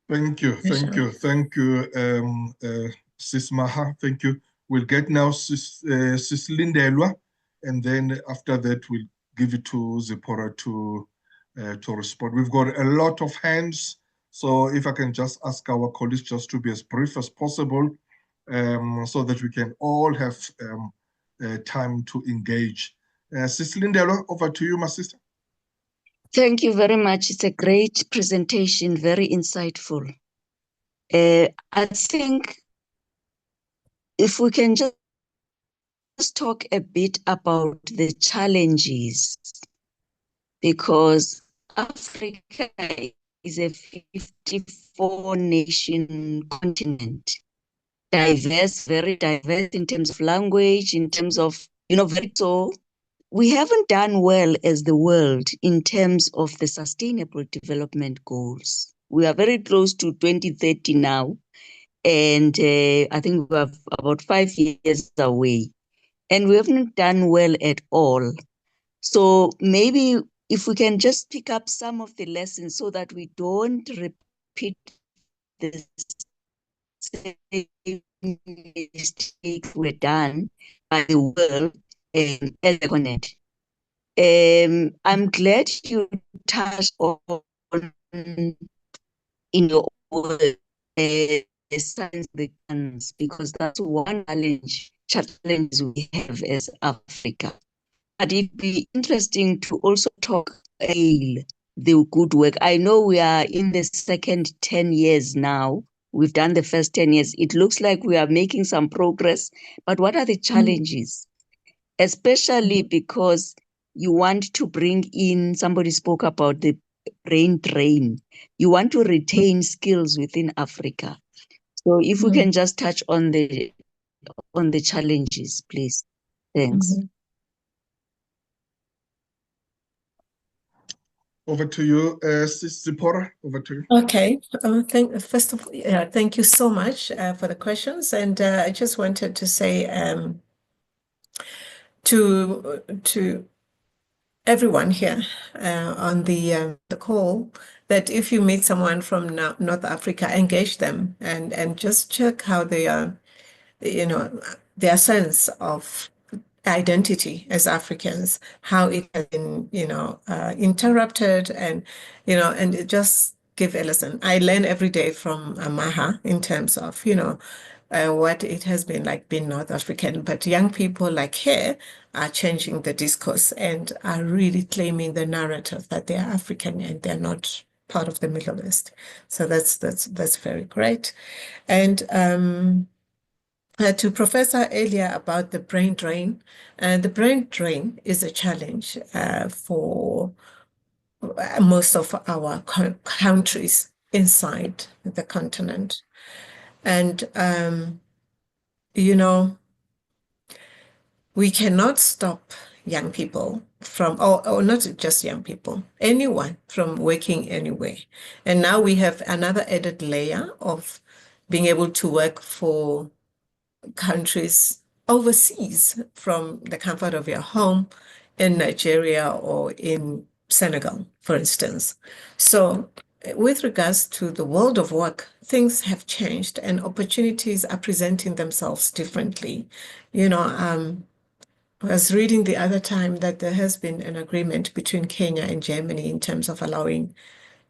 Thank you, Sis Maha. Thank you. We'll get now Sis Lindelwa, and then after that we'll give it to Zipporah to respond. We've got a lot of hands, so if I can just ask our colleagues just to be as brief as possible, so that we can all have time to engage. Sis Lindelwa, over to you, my sister. Thank you very much. It's a great presentation, very insightful. I think if we can just talk a bit about the challenges, because Africa is a 54-nation continent, diverse, very diverse in terms of language, in terms of, so we haven't done well as the world in terms of the Sustainable Development Goals. We are very close to 2030 now, And I think we are about 5 years away. And we haven't done well at all. So maybe if we can just pick up some of the lessons so that we don't repeat the same mistakes were done by the world as a continent. I'm glad you touched on in your word science the guns, because that's one challenge we have as Africa. But it'd be interesting to also talk the good work. I know we are in the second 10 years now. We've done the first 10 years. It looks like we are making some progress, but what are the challenges? Especially because you want to bring in, somebody spoke about the brain drain. You want to retain skills within Africa. So if we can just touch on the challenges, please. Thanks. Over to you, Sis Zipporah. Over to you. Okay. First of all, thank you so much for the questions. And I just wanted to say to everyone here on the call that if you meet someone from North Africa, engage them and just check how they are, their sense of identity as Africans, how it has been, interrupted, and it just give a lesson. I learn every day from Maha in terms of, what it has been like being North African. But young people like here are changing the discourse and are really claiming the narrative that they are African and they're not part of the Middle East. So that's very great. And to Professor earlier about the brain drain, the brain drain is a challenge for most of our countries inside the continent. And, we cannot stop young people from, or not just young people, anyone from working anywhere. And now we have another added layer of being able to work for countries overseas from the comfort of your home in Nigeria or in Senegal, for instance. So with regards to the world of work, things have changed and opportunities are presenting themselves differently. I was reading the other time that there has been an agreement between Kenya and Germany in terms of allowing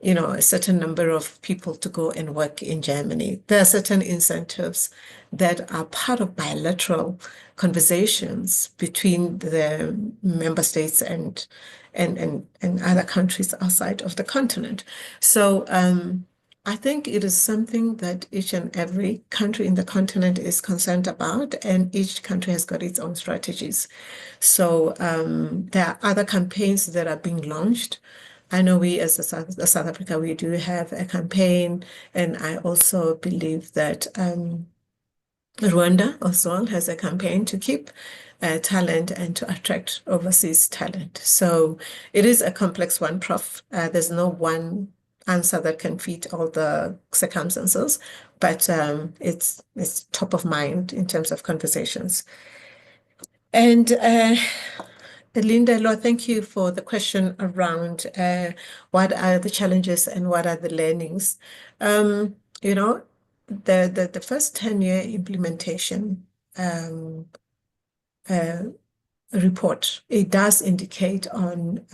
a certain number of people to go and work in Germany. There are certain incentives that are part of bilateral conversations between the member states and other countries outside of the continent. So I think it is something that each and every country in the continent is concerned about, and each country has got its own strategies. So there are other campaigns that are being launched. I know we as South Africa, we do have a campaign, and I also believe that Rwanda as well has a campaign to keep talent and to attract overseas talent. So it is a complex one, Prof. There's no one answer that can fit all the circumstances, but it's top of mind in terms of conversations. And Linda, Law, thank you for the question around what are the challenges and what are the learnings. The first 10-year implementation report, it does indicate on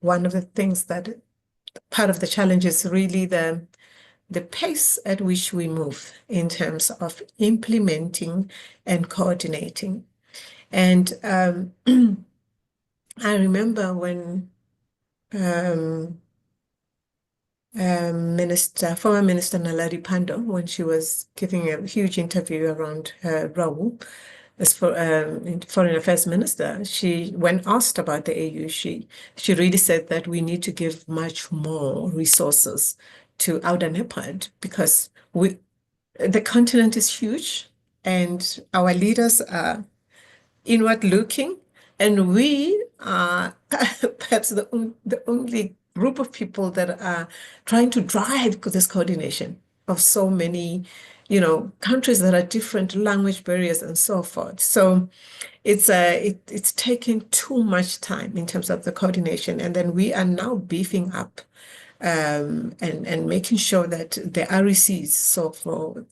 one of the things that part of the challenge is really the pace at which we move in terms of implementing and coordinating. And I remember when former Minister Nalari Pandor, when she was giving a huge interview around her role as Foreign Affairs Minister, when asked about the AU, she really said that we need to give much more resources to AUDA-NEPAD because the continent is huge and our leaders are inward looking, and we are perhaps the only group of people that are trying to drive this coordination of so many countries that are different, language barriers and so forth. So it's taking too much time in terms of the coordination. And then we are now beefing up and making sure that the RECs, so for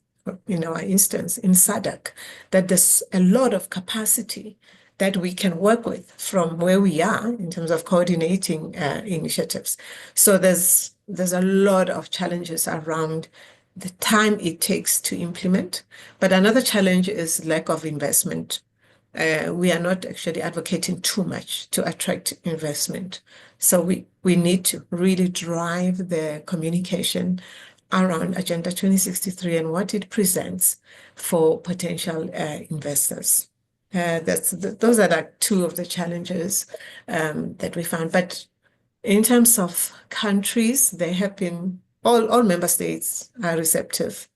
in our instance in SADC, that there's a lot of capacity that we can work with from where we are in terms of coordinating initiatives. So there's a lot of challenges around the time it takes to implement. But another challenge is lack of investment. We are not actually advocating too much to attract investment. So we need to really drive the communication around Agenda 2063 and what it presents for potential investors. Those are like two of the challenges that we found. But in terms of countries, they have been, all member states are receptive,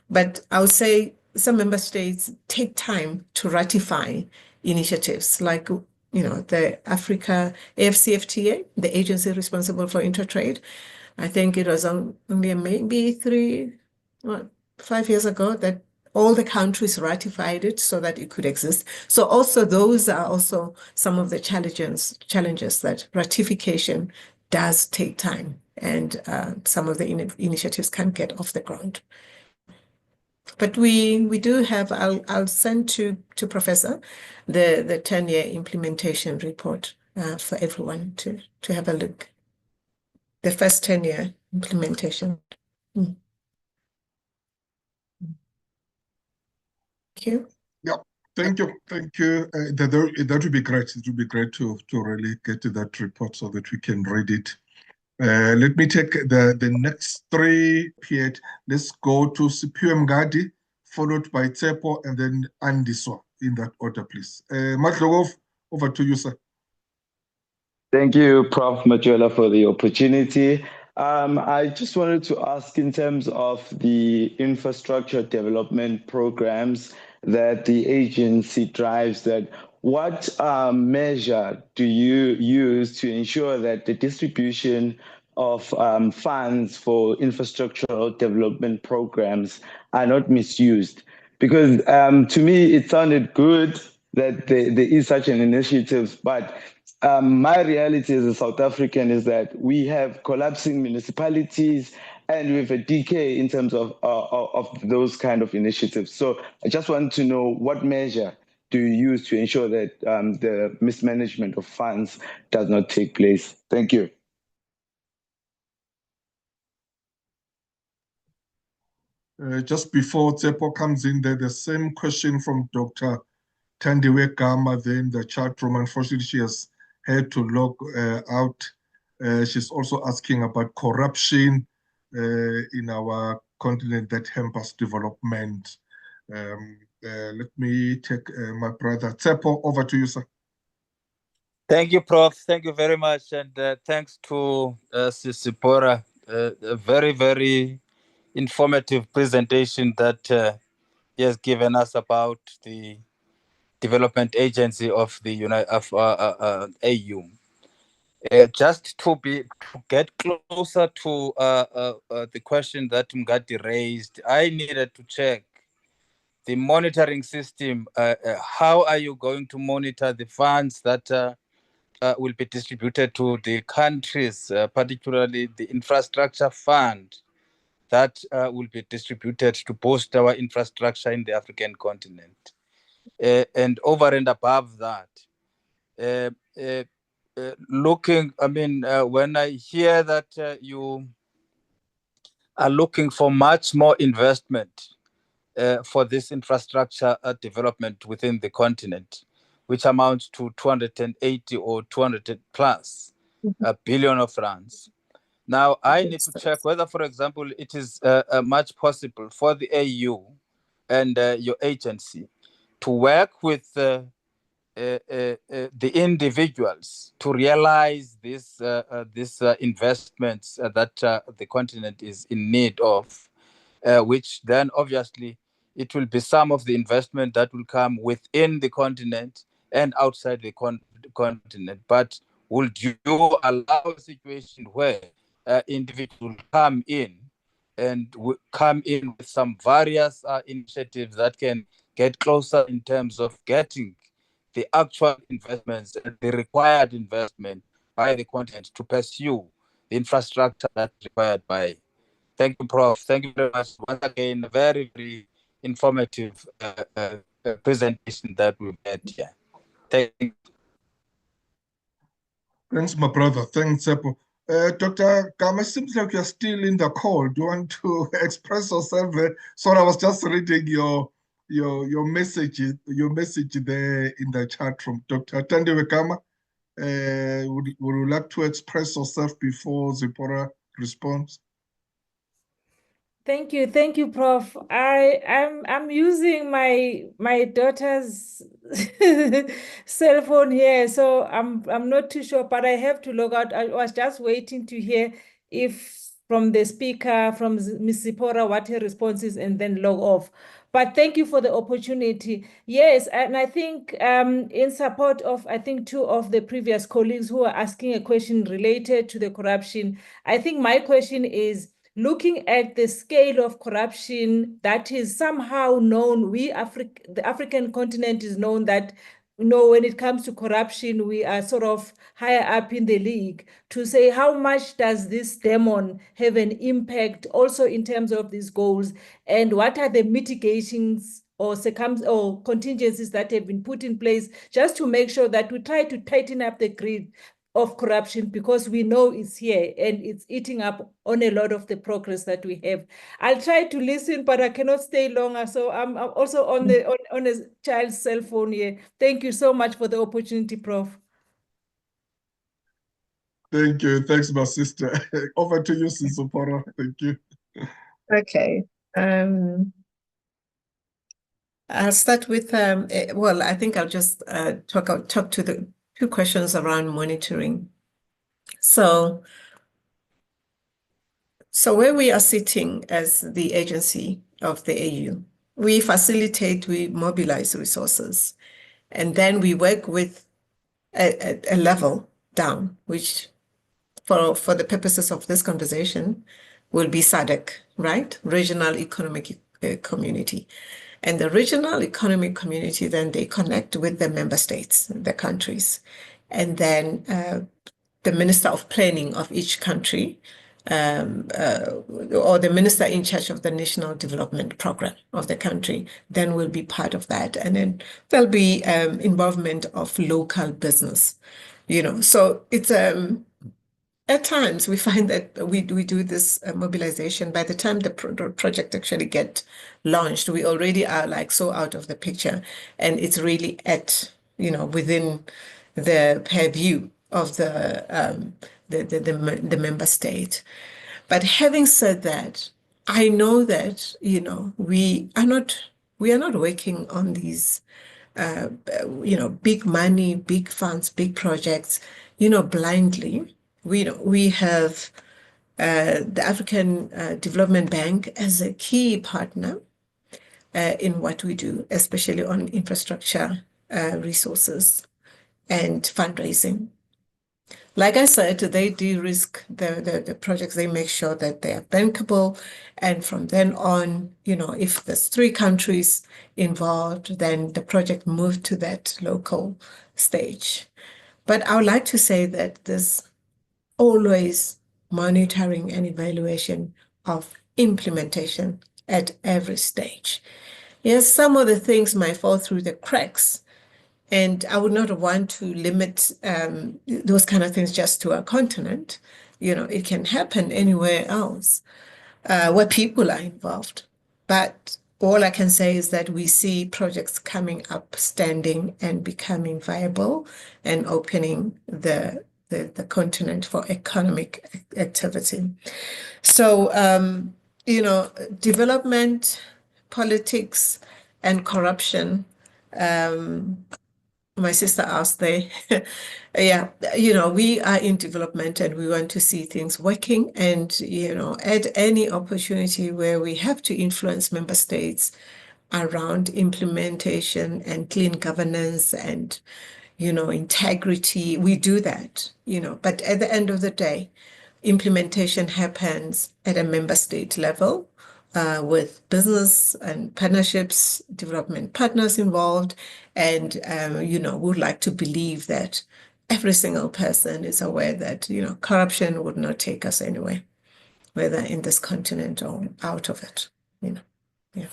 but I would say some member states take time to ratify initiatives like, the Africa AfCFTA, the agency responsible for intertrade. I think it was only maybe 5 years ago that all the countries ratified it so that it could exist. So also those are also some of the challenges that ratification does take time, and some of the initiatives can't get off the ground. But we do have, I'll send to Professor the 10-year implementation report for everyone to have a look. The first 10-year implementation. Thank you. Yeah, thank you. That would be great. It would be great to really get to that report so that we can read it. Let me take the next three, Piet. Let's go to Siphiwe Mngadi, followed by Tsepo, and then Andiswa, in that order, please. Madlogov, over to you, sir. Thank you, Prof. Majola, for the opportunity. I just wanted to ask, in terms of the infrastructure development programs that the agency drives, that what measure do you use to ensure that the distribution of funds for infrastructural development programs are not misused? Because to me, it sounded good that there is such an initiative, but my reality as a South African is that we have collapsing municipalities and we have a decay in terms of those kind of initiatives. So I just want to know, what measure do you use to ensure that the mismanagement of funds does not take place? Thank you. Just before Tsepo comes in, there's the same question from Dr. Tandiwe Gama, then the chat room. Unfortunately, she has had to log out. She's also asking about corruption in our continent that hampers development. Let me take my brother Tsepo, over to you, sir. Thank you, Prof. Thank you very much. And thanks to Zipporah, a very, very informative presentation that he has given us about the development agency of the AU. Just to get closer to the question that Mngadi raised, I needed to check the monitoring system. How are you going to monitor the funds that will be distributed to the countries, particularly the infrastructure fund that will be distributed to boost our infrastructure in the African continent? And over and above that, when I hear that you are looking for much more investment for this infrastructure development within the continent, which amounts to 280 or 200 plus billion of rands. Now, I need to check whether, for example, it is much possible for the AU and your agency to work with the individuals to realize these investments that the continent is in need of, which then obviously it will be some of the investment that will come within the continent and outside the continent. But would you allow a situation where individuals come in and come in with some various initiatives that can get closer in terms of getting the actual investments and the required investment by the continent to pursue the infrastructure that's required by. Thank you, Prof. Thank you very much. Once again, a very, very informative presentation that we've had here. Thank you. Thanks, my brother. Thanks, Seppo. Dr. Gama, seems like you're still in the call. Do you want to express yourself? Sorry, I was just reading your message there in the chat room. Dr. Tandewe Gama, would you like to express yourself before Zipporah responds? Thank you, Prof. I'm using my daughter's cell phone here, so I'm not too sure, but I have to log out. I was just waiting to hear if from the speaker, from Ms. Zipporah, what her response is, and then log off. But thank you for the opportunity. Yes, and I think in support of, I think, two of the previous colleagues who are asking a question related to the corruption, I think my question is, looking at the scale of corruption that is somehow known, the African continent is known that, when it comes to corruption, we are sort of higher up in the league. To say how much does this demon have an impact also in terms of these goals, and what are the mitigations or contingencies that have been put in place just to make sure that we try to tighten up the grid of corruption, because we know it's here and it's eating up on a lot of the progress that we have. I'll try to listen, but I cannot stay longer. So I'm also on a child's cell phone here. Thank you so much for the opportunity, Prof. Thank you. Thanks, my sister. Over to you, Zipporah. Thank you. Okay. I'll start with, well, I think I'll just talk to the two questions around monitoring. So where we are sitting as the agency of the AU, we facilitate, we mobilize resources, and then we work with a level down, which for the purposes of this conversation will be SADC, right? Regional Economic Community. And the regional economic community, then they connect with the member states, the countries. And then the Minister of Planning of each country, or the minister in charge of the national development program of the country, then will be part of that. And then there'll be involvement of local business, So it's at times we find that we do this mobilization. By the time the project actually get launched, we already are like so out of the picture, and it's really at within the purview of the member state. But having said that, I know that we are not working on these big money, big funds, big projects blindly. We have the African Development Bank as a key partner in what we do, especially on infrastructure resources and fundraising. Like I said, they de-risk the projects. They make sure that they are bankable. And from then on, if there's 3 countries involved, then the project moved to that local stage. But I would like to say that there's always monitoring and evaluation of implementation at every stage. Yes, some of the things might fall through the cracks, and I would not want to limit those kind of things just to our continent. It can happen anywhere else where people are involved. But all I can say is that we see projects coming up, standing and becoming viable and opening the continent for economic activity. So, development, politics, and corruption. My sister asked there, yeah, we are in development and we want to see things working, and, at any opportunity where we have to influence member states around implementation and clean governance and, integrity, we do that, but at the end of the day, implementation happens at a member state level, with business and partnerships, development partners involved. And, we would like to believe that every single person is aware that, corruption would not take us anywhere, whether in this continent or out of it, yeah.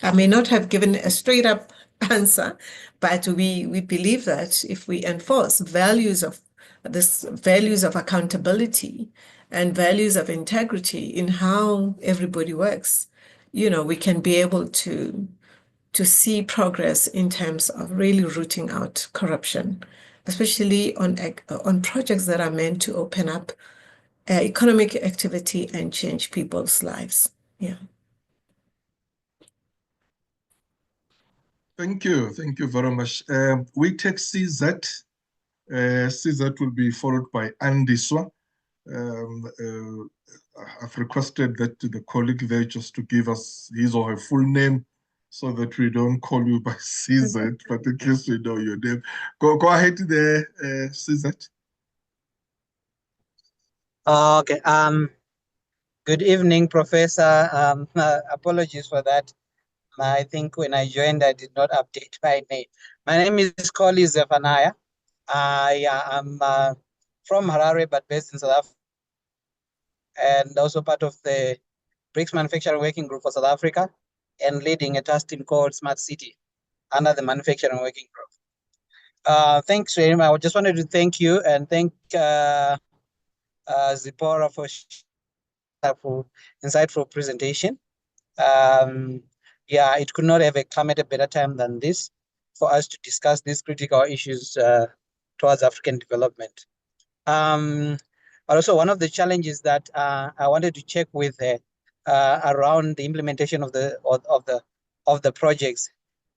I may not have given a straight up answer, but we believe that if we enforce values of accountability and values of integrity in how everybody works, we can be able to see progress in terms of really rooting out corruption, especially on projects that are meant to open up economic activity and change people's lives. Yeah. Thank you very much. We take CZ. CZ will be followed by Andiswa. I've requested that the colleague there just to give us his or her full name so that we don't call you by CZ, but in case we know your name. Go ahead there, CZ. Okay. Good evening, Professor. Apologies for that. I think when I joined, I did not update my name. My name is Koli Zephaniah. I'm from Harare, but based in South Africa, and also part of the BRICS Manufacturing Working Group for South Africa, and leading a task team called Smart City under the Manufacturing Working Group. Thanks very much. I just wanted to thank you and thank Zipporah for insightful presentation. Yeah, it could not have come at a better time than this for us to discuss these critical issues towards African development. But also one of the challenges that I wanted to check with around the implementation of the projects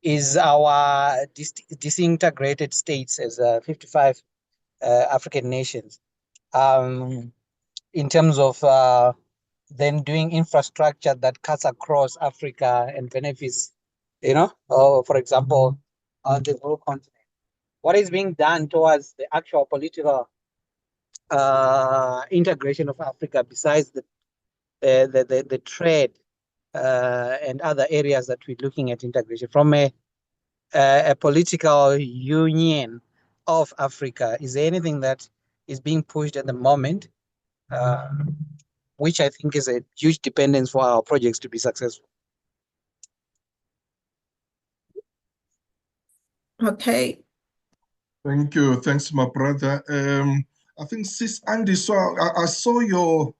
is our disintegrated states as 55 African nations. In terms of then doing infrastructure that cuts across Africa and benefits, for example, the whole continent. What is being done towards the actual political integration of Africa besides the trade and other areas that we're looking at integration from a political union of Africa? Is there anything that is being pushed at the moment, which I think is a huge dependence for our projects to be successful? Okay. Thank you. Thanks, my brother. I think Sis Andy, so I saw your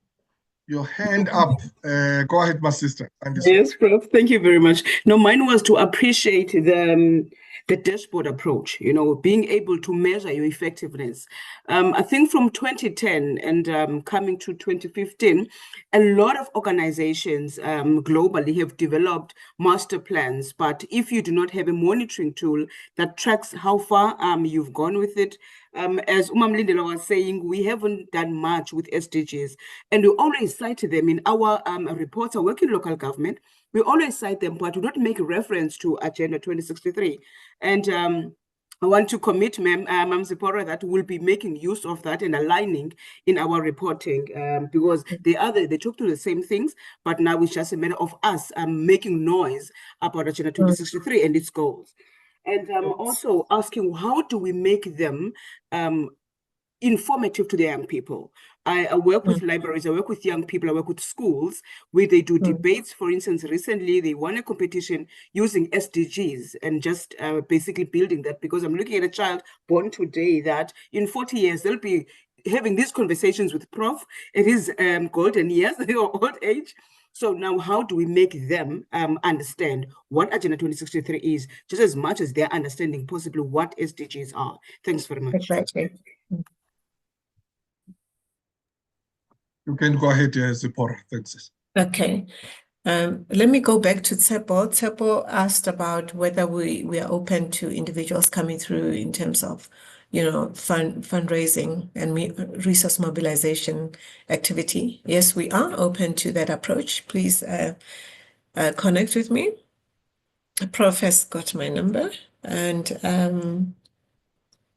hand up. Go ahead, my sister. Andy. Yes, Prof. Thank you very much. No, mine was to appreciate the dashboard approach, being able to measure your effectiveness. I think from 2010 and coming to 2015, a lot of organizations globally have developed master plans. But if you do not have a monitoring tool that tracks how far you've gone with it, as Lindela was saying, we haven't done much with SDGs. And we always cite them in our reports, our work in local government. We always cite them, but we don't make reference to Agenda 2063. And I want to commit, Ma'am Zipporah, that we'll be making use of that and aligning in our reporting because they talk to the same things, but now it's just a matter of us making noise about Agenda 2063 and its goals. And also asking, how do we make them informative to the young people? I work with libraries, I work with young people, I work with schools where they do debates. For instance, recently they won a competition using SDGs and just basically building that, because I'm looking at a child born today that in 40 years, they'll be having these conversations with Prof at his golden years or old age. So now how do we make them understand what Agenda 2063 is, just as much as they're understanding possibly what SDGs are? Thanks very much. Exactly. You can go ahead, Zipporah. Thanks. Okay. Let me go back to Tsepo. Tsepo asked about whether we are open to individuals coming through in terms of, fundraising and resource mobilization activity. Yes, we are open to that approach. Please connect with me. Prof has got my number, and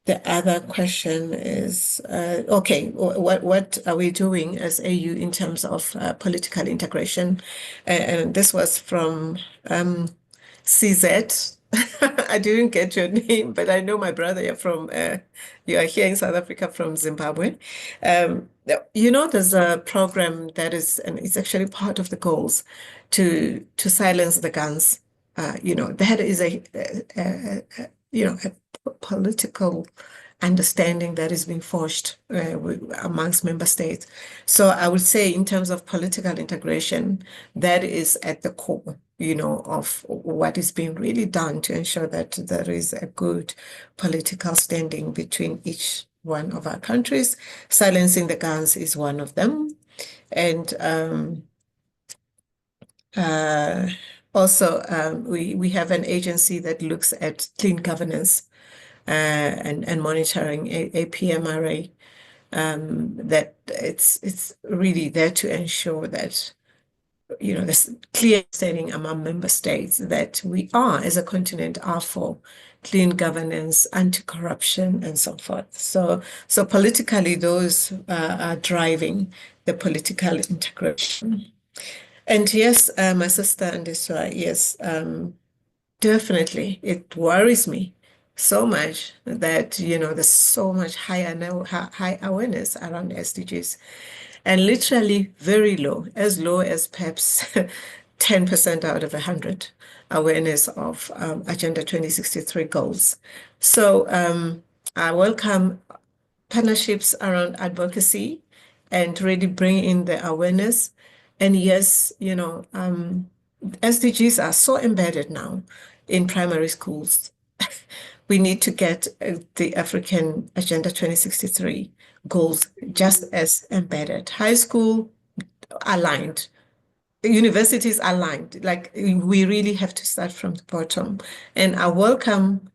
The other question is, okay, what are we doing as AU in terms of political integration? And this was from CZ. I didn't get your name, but I know my brother, you are here in South Africa from Zimbabwe. There's a program that is, and it's actually part of the goals to silence the guns. That is a political understanding that is being forged amongst member states. So I would say in terms of political integration, that is at the core, of what is being really done to ensure that there is a good political standing between each one of our countries. Silencing the guns is one of them. And also, we have an agency that looks at clean governance and monitoring, APMRA, that it's really there to ensure that there's clear understanding among member states that we are, as a continent, are for clean governance, anti-corruption, and so forth. So politically, those are driving the political integration. And yes, my sister Andiswa, yes, definitely, it worries me so much that there's so much high awareness around SDGs, and literally very low as perhaps 10% out of 100 awareness of Agenda 2063 goals. So I welcome partnerships around advocacy and really bring in the awareness. And yes, SDGs are so embedded now in primary schools. We need to get the African Agenda 2063 goals just as embedded. High school aligned, universities aligned. Like, we really have to start from the bottom. And I welcome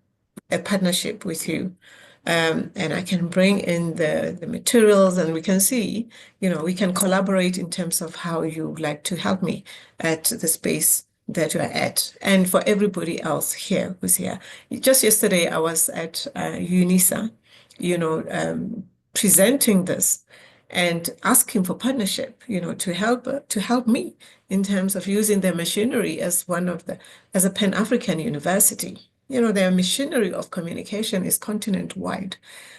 a partnership with you. And I can bring in the materials, and we can see, we can collaborate in terms of how you would like to help me at the space that you're at. And for everybody else here who's here. Just yesterday, I was at UNISA, presenting this and asking for partnership, to help me in terms of using their machinery as a Pan-African university. Their machinery of communication is continent-wide.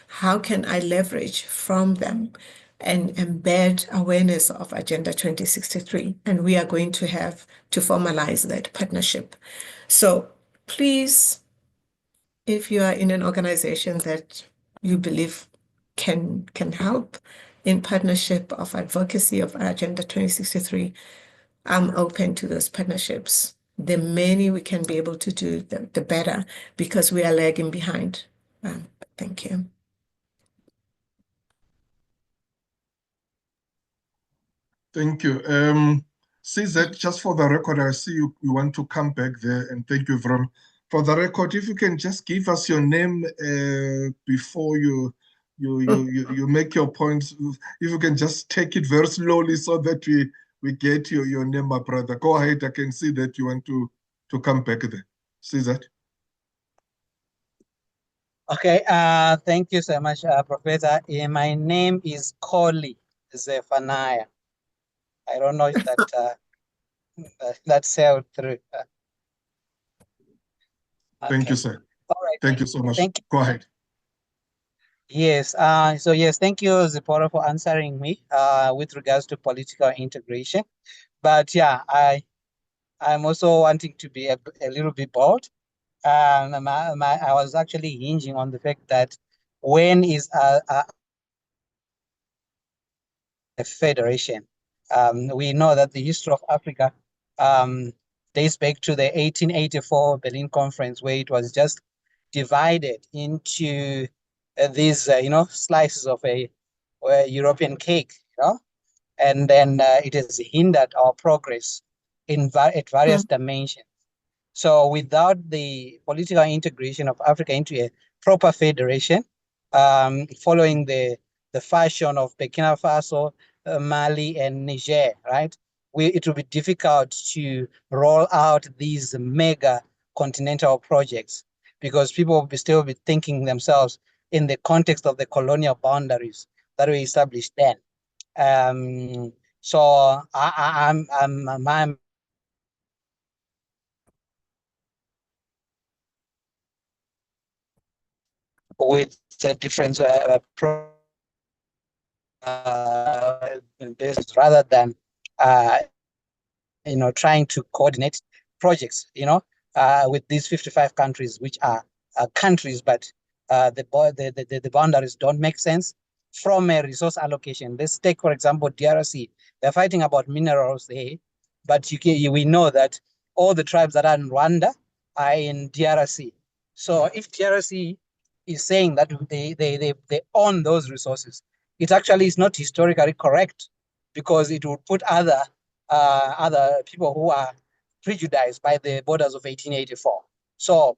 How can I leverage from them and embed awareness of Agenda 2063? And we are going to have to formalize that partnership. So please, if you are in an organization that you believe can help in partnership of advocacy of Agenda 2063, I'm open to those partnerships. The many we can be able to do, the better, because we are lagging behind. Thank you. Thank you. CZ, just for the record, I see you want to come back there, and thank you for the record. If you can just give us your name before you make your points. If you can just take it very slowly so that we get your name, my brother. Go ahead. I can see that you want to come back there. See that? Okay. Thank you so much, Professor. My name is Koli Zephaniah. I don't know if that that sailed through. Thank you, sir. All right. Thank you so much. Thank you. Go ahead. Yes. So yes, thank you, Zipporah, for answering me with regards to political integration. But yeah, I'm also wanting to be a little bit bold. I was actually hinging on the fact that when is a federation? We know that the history of Africa dates back to the 1884 Berlin Conference, where it was just divided into these, slices of a European cake, and then it has hindered our progress at various dimensions. So without the political integration of Africa into a proper federation, following the fashion of Burkina Faso, Mali, and Niger, right? It will be difficult to roll out these mega continental projects, because people will still be thinking themselves in the context of the colonial boundaries that we established then. So I'm with a different rather than trying to coordinate projects, with these 55 countries, which are countries, but the boundaries don't make sense from a resource allocation. Let's take, for example, DRC. They're fighting about minerals there, but we know that all the tribes that are in Rwanda are in DRC. So if DRC is saying that they own those resources, it actually is not historically correct, because it would put other people who are prejudiced by the borders of 1884. So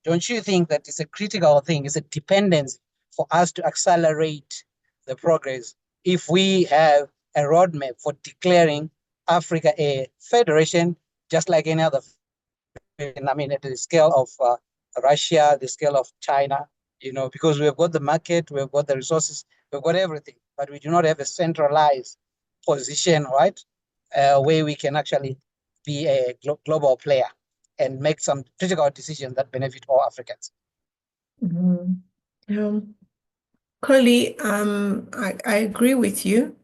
don't you think that it's a critical thing, it's a dependence for us to accelerate the progress if we have a roadmap for declaring Africa a federation, just like any other federation? I mean, at the scale of Russia, the scale of China, because we've got the market, we've got the resources, we've got everything, but we do not have a centralized position, right? Where we can actually be a global player and make some critical decisions that benefit all Africans. Coley, I agree with you.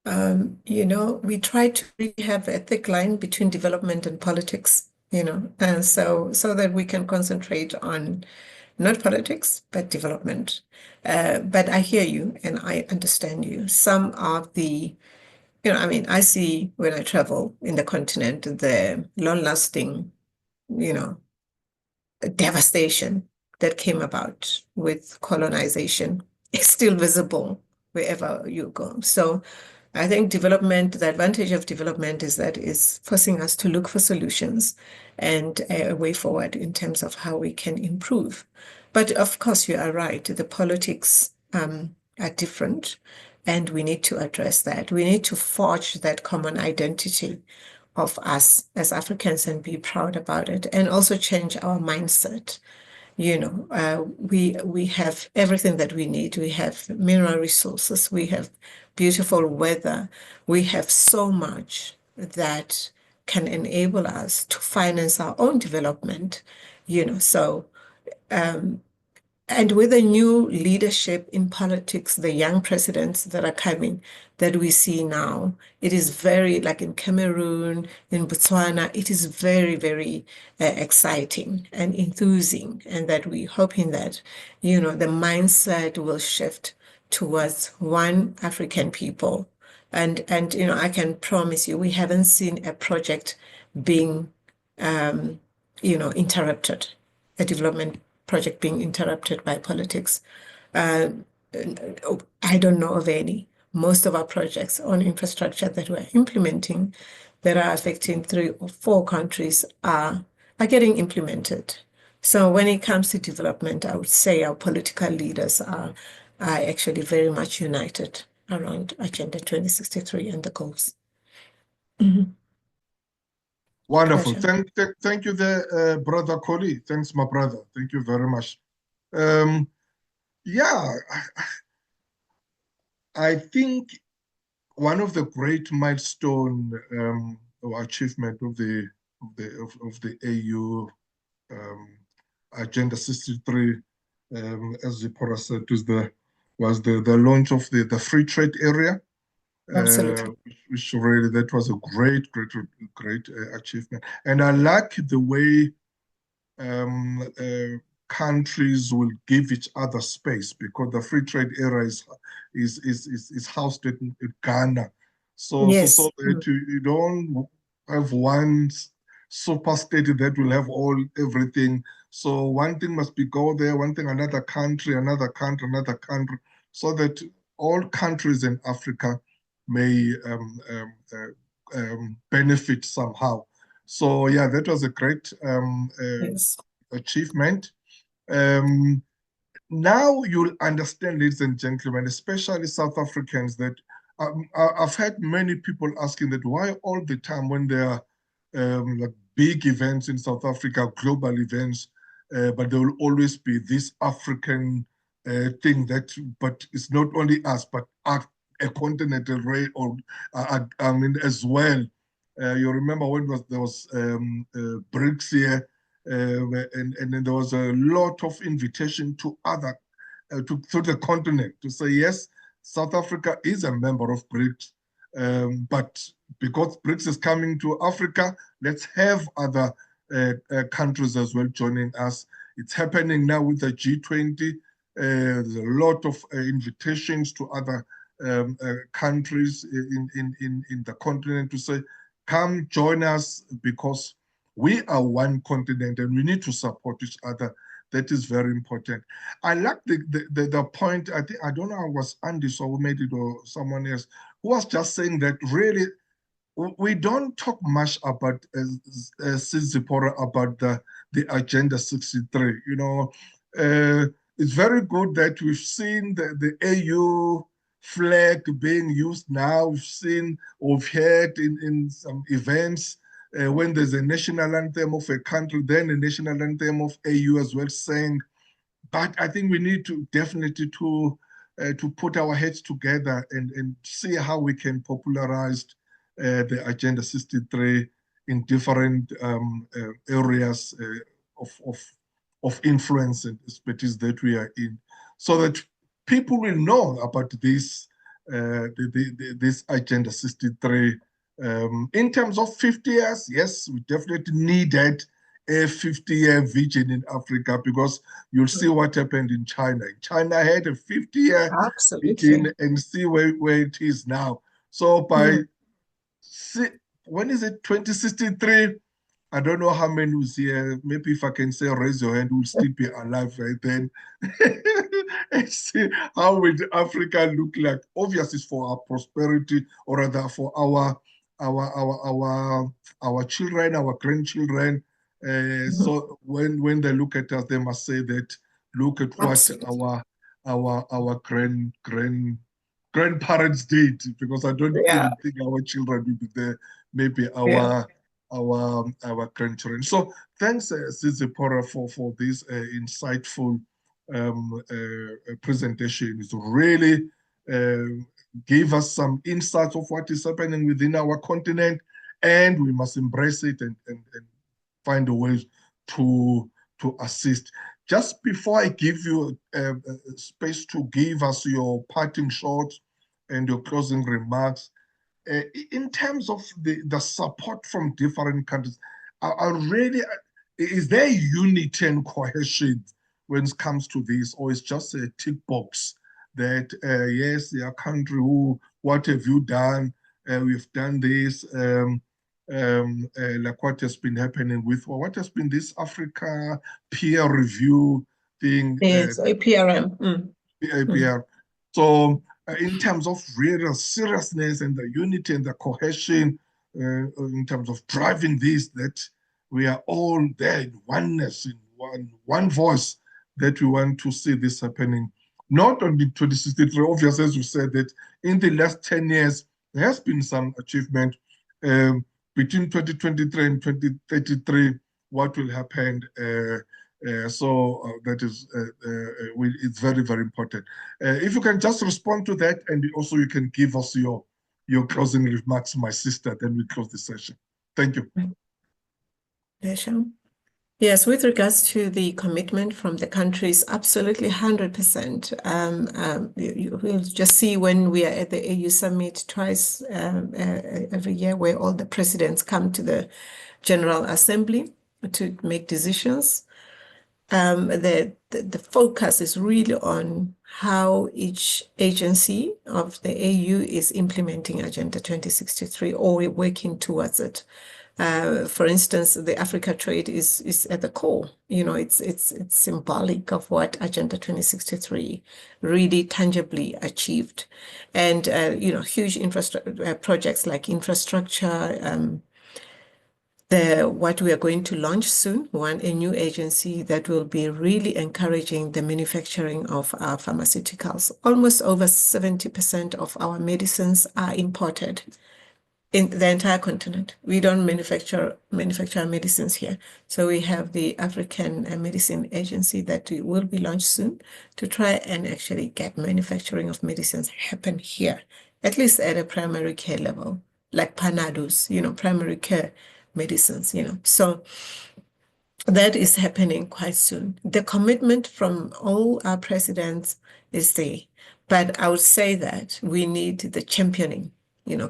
We try to really have a thick line between development and politics, and so that we can concentrate on not politics, but development. But I hear you and I understand you. Some of the, I see when I travel in the continent, the long-lasting, devastation that came about with colonization is still visible wherever you go. So I think development, the advantage of development is that it's forcing us to look for solutions and a way forward in terms of how we can improve. But of course, you are right. The politics are different, and we need to address that. We need to forge that common identity of us as Africans and be proud about it, and also change our mindset. We have everything that we need. We have mineral resources. We have beautiful weather. We have so much that can enable us to finance our own development. So and with the new leadership in politics, the young presidents that are coming, that we see now, it is very, like in Cameroon, in Botswana, it is very, very exciting and enthusing, and that we're hoping that, the mindset will shift towards one African people. And I can promise you, we haven't seen a project being, interrupted, a development project being interrupted by politics. I don't know of any. Most of our projects on infrastructure that we're implementing that are affecting 3 or 4 countries are getting implemented. So when it comes to development, I would say our political leaders are actually very much united around Agenda 2063 and the goals. Wonderful. Pleasure. Thank you there, Brother Coley. Thanks, my brother. Thank you very much. Yeah, I think one of the great milestone or achievement of the AU Agenda 63, as Zipporah said, was the launch of the free trade area. Absolutely. Which really, that was a great achievement. And I like the way countries will give each other space, because the free trade area is housed in Ghana. So, Yes. so that you don't have one super state that will have everything. So one thing must be go there, one thing another country, so that all countries in Africa may benefit somehow. So yeah, that was a great Yes. achievement. Now you'll understand, ladies and gentlemen, especially South Africans, that I've had many people asking that why all the time when there are like big events in South Africa, global events, but there will always be this African thing that, but it's not only us, but a continental rate, or I mean as well. You remember when there was BRICS here, and then there was a lot of invitation to other to the continent to say yes, South Africa is a member of BRICS, but because BRICS is coming to Africa, let's have other countries as well joining us. It's happening now with the G20. There's a lot of invitations to other countries in the continent to say, come join us, because we are one continent and we need to support each other. That is very important. I like the point, I think, I don't know, it was Andy so who made it, or someone else, who was just saying that really we don't talk much about Zipporah, about the Agenda 63. You know, it's very good that we've seen the AU flag being used now. We've seen, we've heard in some events when there's a national anthem of a country, then a national anthem of AU as well saying. But I think we need to definitely to put our heads together and see how we can popularize the Agenda 63 in different areas of influence and expertise that we are in, so that people will know about this this Agenda 63. In terms of 50 years, yes, we definitely needed a 50-year vision in Africa, because you'll see what happened in China. China had a 50-year vision and see where it is now. So by, when is it, 2063? I don't know how many was here. Maybe if I can say raise your hand, we'll still be alive right then. And see how will Africa look like. Obviously, it's for our prosperity, or rather for our children, our grandchildren. So when they look at us, they must say that, look at what our grandparents did, because I don't even think our children will be there. Maybe our grandchildren. So thanks, Zipporah, for this insightful presentation. It really gave us some insights of what is happening within our continent, and we must embrace it and find a way to assist. Just before I give you space to give us your parting shots and your closing remarks, in terms of the support from different countries, is there unity and cohesion when it comes to this, or is just a tick box that, yes, your country, who, what have you done? We've done this, like what has been happening with, or what has been this Africa peer review thing? Yes, APRM. APR. So in terms of real seriousness and the unity and the cohesion, in terms of driving this, that we are all there in oneness, in one voice, that we want to see this happening. Not only 2063, obviously, as you said, that in the last 10 years, there has been some achievement. Between 2023 and 2033, what will happen? That is, it's very, very important. If you can just respond to that, and also you can give us your closing remarks, my sister, then we close the session. Thank you. Yes, with regards to the commitment from the countries, absolutely 100%. You will just see when we are at the AU Summit twice every year, where all the presidents come to the General Assembly to make decisions. The focus is really on how each agency of the AU is implementing Agenda 2063, or we're working towards it. For instance, the Africa trade is at the core. You know, it's symbolic of what Agenda 2063 really tangibly achieved, and you know, huge infrastructure projects like infrastructure. What we are going to launch soon, a new agency that will be really encouraging the manufacturing of our pharmaceuticals. Almost over 70% of our medicines are imported. in the entire continent. We don't manufacture medicines here. So we have the African Medicine Agency that will be launched soon to try and actually get manufacturing of medicines happen here, at least at a primary care level, like Panados, primary care medicines, So that is happening quite soon. The commitment from all our presidents is there. But I would say that we need the championing,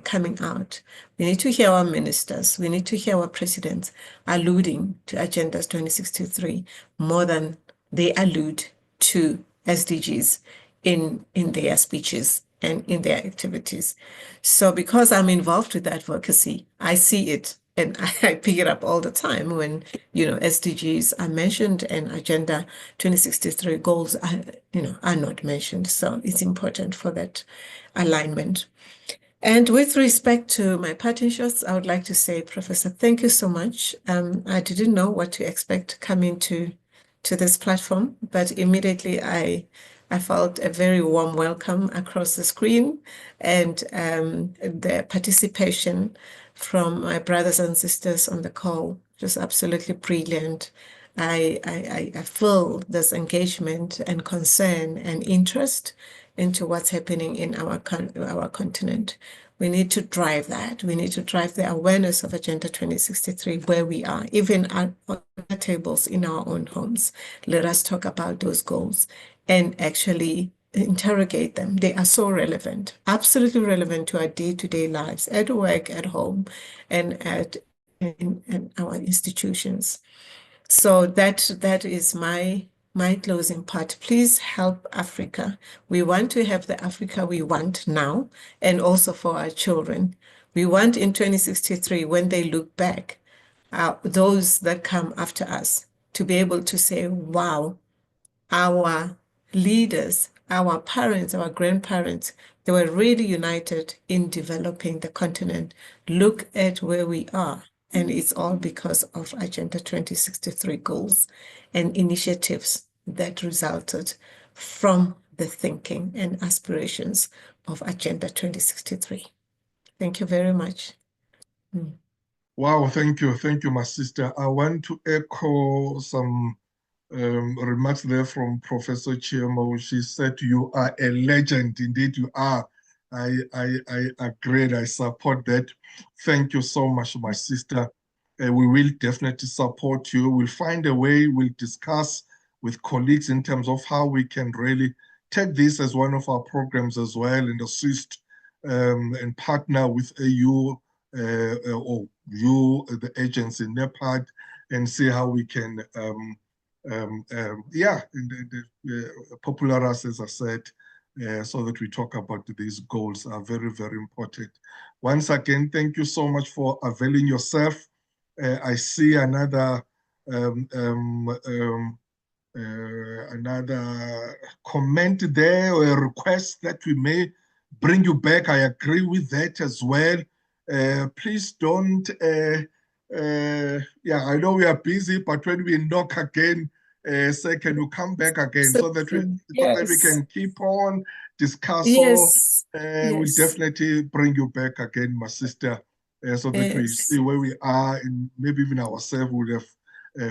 coming out. We need to hear our ministers. We need to hear our presidents alluding to Agendas 2063 more than they allude to SDGs in their speeches and in their activities. So because I'm involved with advocacy, I see it and I pick it up all the time when, SDGs are mentioned and Agenda 2063 goals are not mentioned. So it's important for that alignment. And with respect to my parting shots, I would like to say, Professor, thank you so much. I didn't know what to expect coming to this platform, but immediately I felt a very warm welcome across the screen, and the participation from my brothers and sisters on the call was absolutely brilliant. I feel this engagement and concern and interest into what's happening in our continent. We need to drive that. We need to drive the awareness of Agenda 2063 where we are, even at our tables in our own homes. Let us talk about those goals and actually interrogate them. They are so relevant, absolutely relevant to our day-to-day lives, at work, at home, and in our institutions. So that is my closing part. Please help Africa. We want to have the Africa we want now, and also for our children. We want in 2063, when they look back, those that come after us, to be able to say, wow, our leaders, our parents, our grandparents, they were really united in developing the continent. Look at where we are. And it's all because of Agenda 2063 goals and initiatives that resulted from the thinking and aspirations of Agenda 2063. Thank you very much. Wow, thank you. Thank you, my sister. I want to echo some remarks there from Professor Chiemo. She said you are a legend. Indeed, you are. I agree. I support that. Thank you so much, my sister. We will definitely support you. We'll find a way. We'll discuss with colleagues in terms of how we can really take this as one of our programs as well and assist and partner with AU or you, the agency NEPAD, and see how we can popularize, as I said, so that we talk about these goals are very, very important. Once again, thank you so much for availing yourself. I see another comment there, or a request that we may bring you back. I agree with that as well. Please don't, I know we are busy, but when we knock again, say, can you come back again so that we can keep on discussing. Yes. We'll definitely bring you back again, my sister, so that we see where we are, and maybe even ourselves would have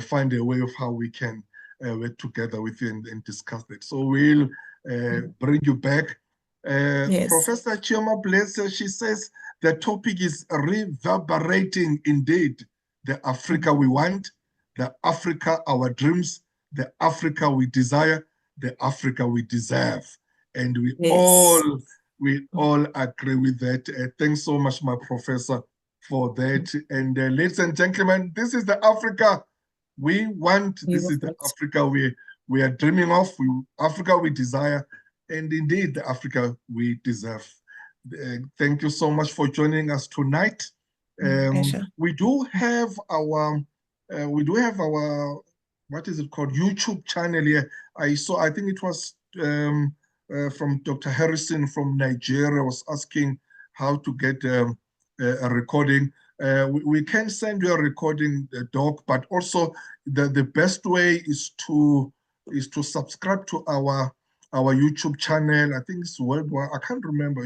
find a way of how we can work together with you and discuss that. So we'll bring you back. Professor Chioma Bless, she says the topic is reverberating indeed. The Africa we want, the Africa our dreams, the Africa we desire, the Africa we deserve. And we all agree with that. Thanks so much, my professor, for that. And ladies and gentlemen, this is the Africa we want. This is the Africa we are dreaming of, Africa we desire, and indeed the Africa we deserve. Thank you so much for joining us tonight. We do have our what is it called, YouTube channel here. I think it was from Dr. Harrison from Nigeria was asking how to get a recording. We can send you a recording, Doc, but also the best way is to subscribe to our our YouTube channel. I think it's worldwide. I can't remember.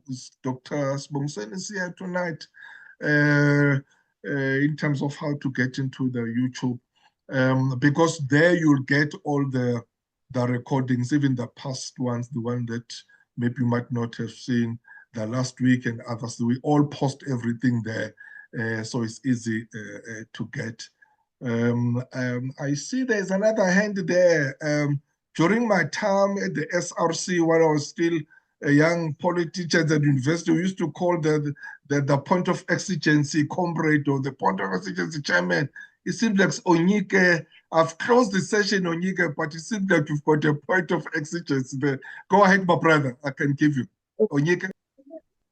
Is Dr. Sbongsen is here tonight in terms of how to get into the YouTube. Because there you'll get all the recordings, even the past ones, the one that maybe you might not have seen the last week and others. We all post everything there, so it's easy to get. I see there's another hand there. During my time at the SRC, while I was still a young politician at university, we used to call the point of exigency comrade or the point of exigency chairman. It seems like Onyike, I've closed the session, Onyike, but it seems like you've got a point of exigency there. Go ahead, my brother. I can give you. Onyike.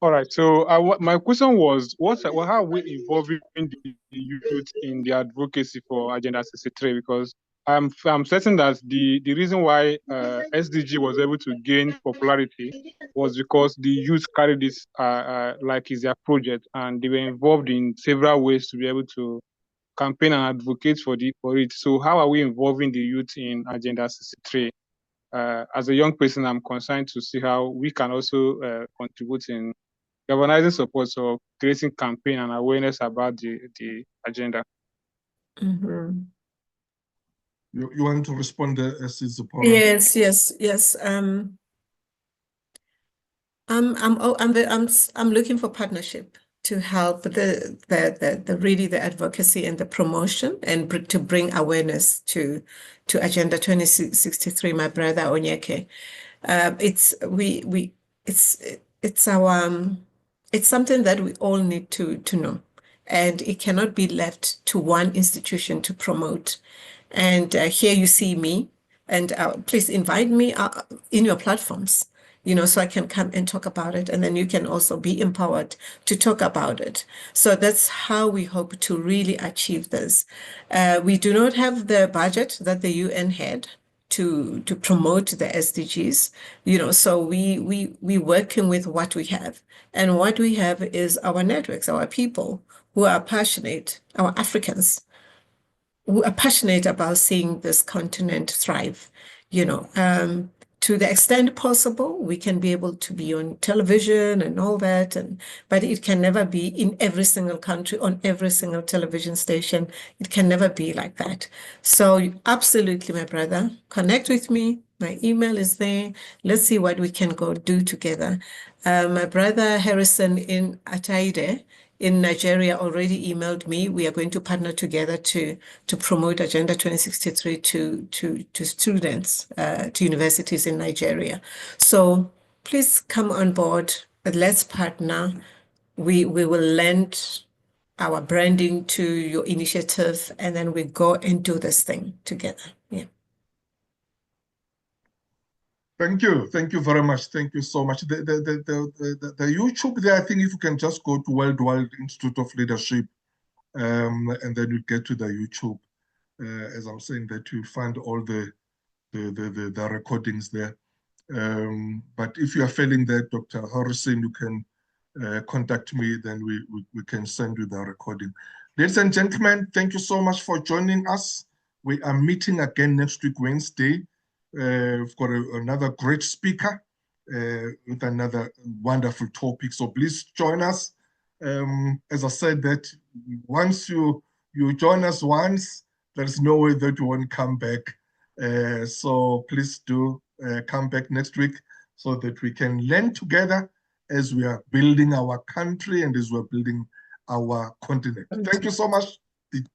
All right. So my question was, how are we involving the youth in the advocacy for Agenda 63? Because I'm certain that the reason why SDG was able to gain popularity was because the youth carried this like is their project, and they were involved in several ways to be able to campaign and advocate for it. So how are we involving the youth in Agenda 63? As a young person, I'm concerned to see how we can also contribute in organizing support, so creating campaign and awareness about the agenda. Mm-hmm. You want to respond, Zipporah? Yes. I'm looking for partnership to help the advocacy and the promotion and to bring awareness to Agenda 2063. My brother Onyeke, it's something that we all need to know, and it cannot be left to one institution to promote. And here you see me, and please invite me in your platforms, so I can come and talk about it. And then you can also be empowered to talk about it. So that's how we hope to really achieve this. We do not have the budget that the UN had to promote the SDGs, so we working with what we have. And what we have is our networks, our people who are passionate, our Africans who are passionate about seeing this continent thrive. To the extent possible, we can be able to be on television and all that, but it can never be in every single country, on every single television station. It can never be like that. So absolutely, my brother, connect with me. My email is there. Let's see what we can go do together. My brother Harrison in Ataide in Nigeria already emailed me. We are going to partner together to promote Agenda 2063 to students, to universities in Nigeria. So please come on board. Let's partner. We will lend our branding to your initiative, and then we go and do this thing together. Yeah. Thank you very much. Thank you so much. The YouTube there, I think if you can just go to Worldwide Institute of Leadership, and then you get to the YouTube. As I'm saying, that you find all the recordings there. But if you are failing that, Dr. Harrison, you can contact me. Then we can send you the recording. Ladies and gentlemen, thank you so much for joining us. We are meeting again next week, Wednesday. We've got another great speaker with another wonderful topic. So please join us. As I said, that once you join us once, there's no way that you won't come back. So please do come back next week so that we can learn together as we are building our country and as we're building our continent. Thank you so much.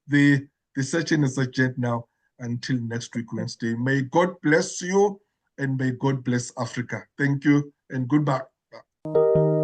The session is adjourned now. Until next week, Wednesday. May God bless you and may God bless Africa. Thank you and goodbye. Bye.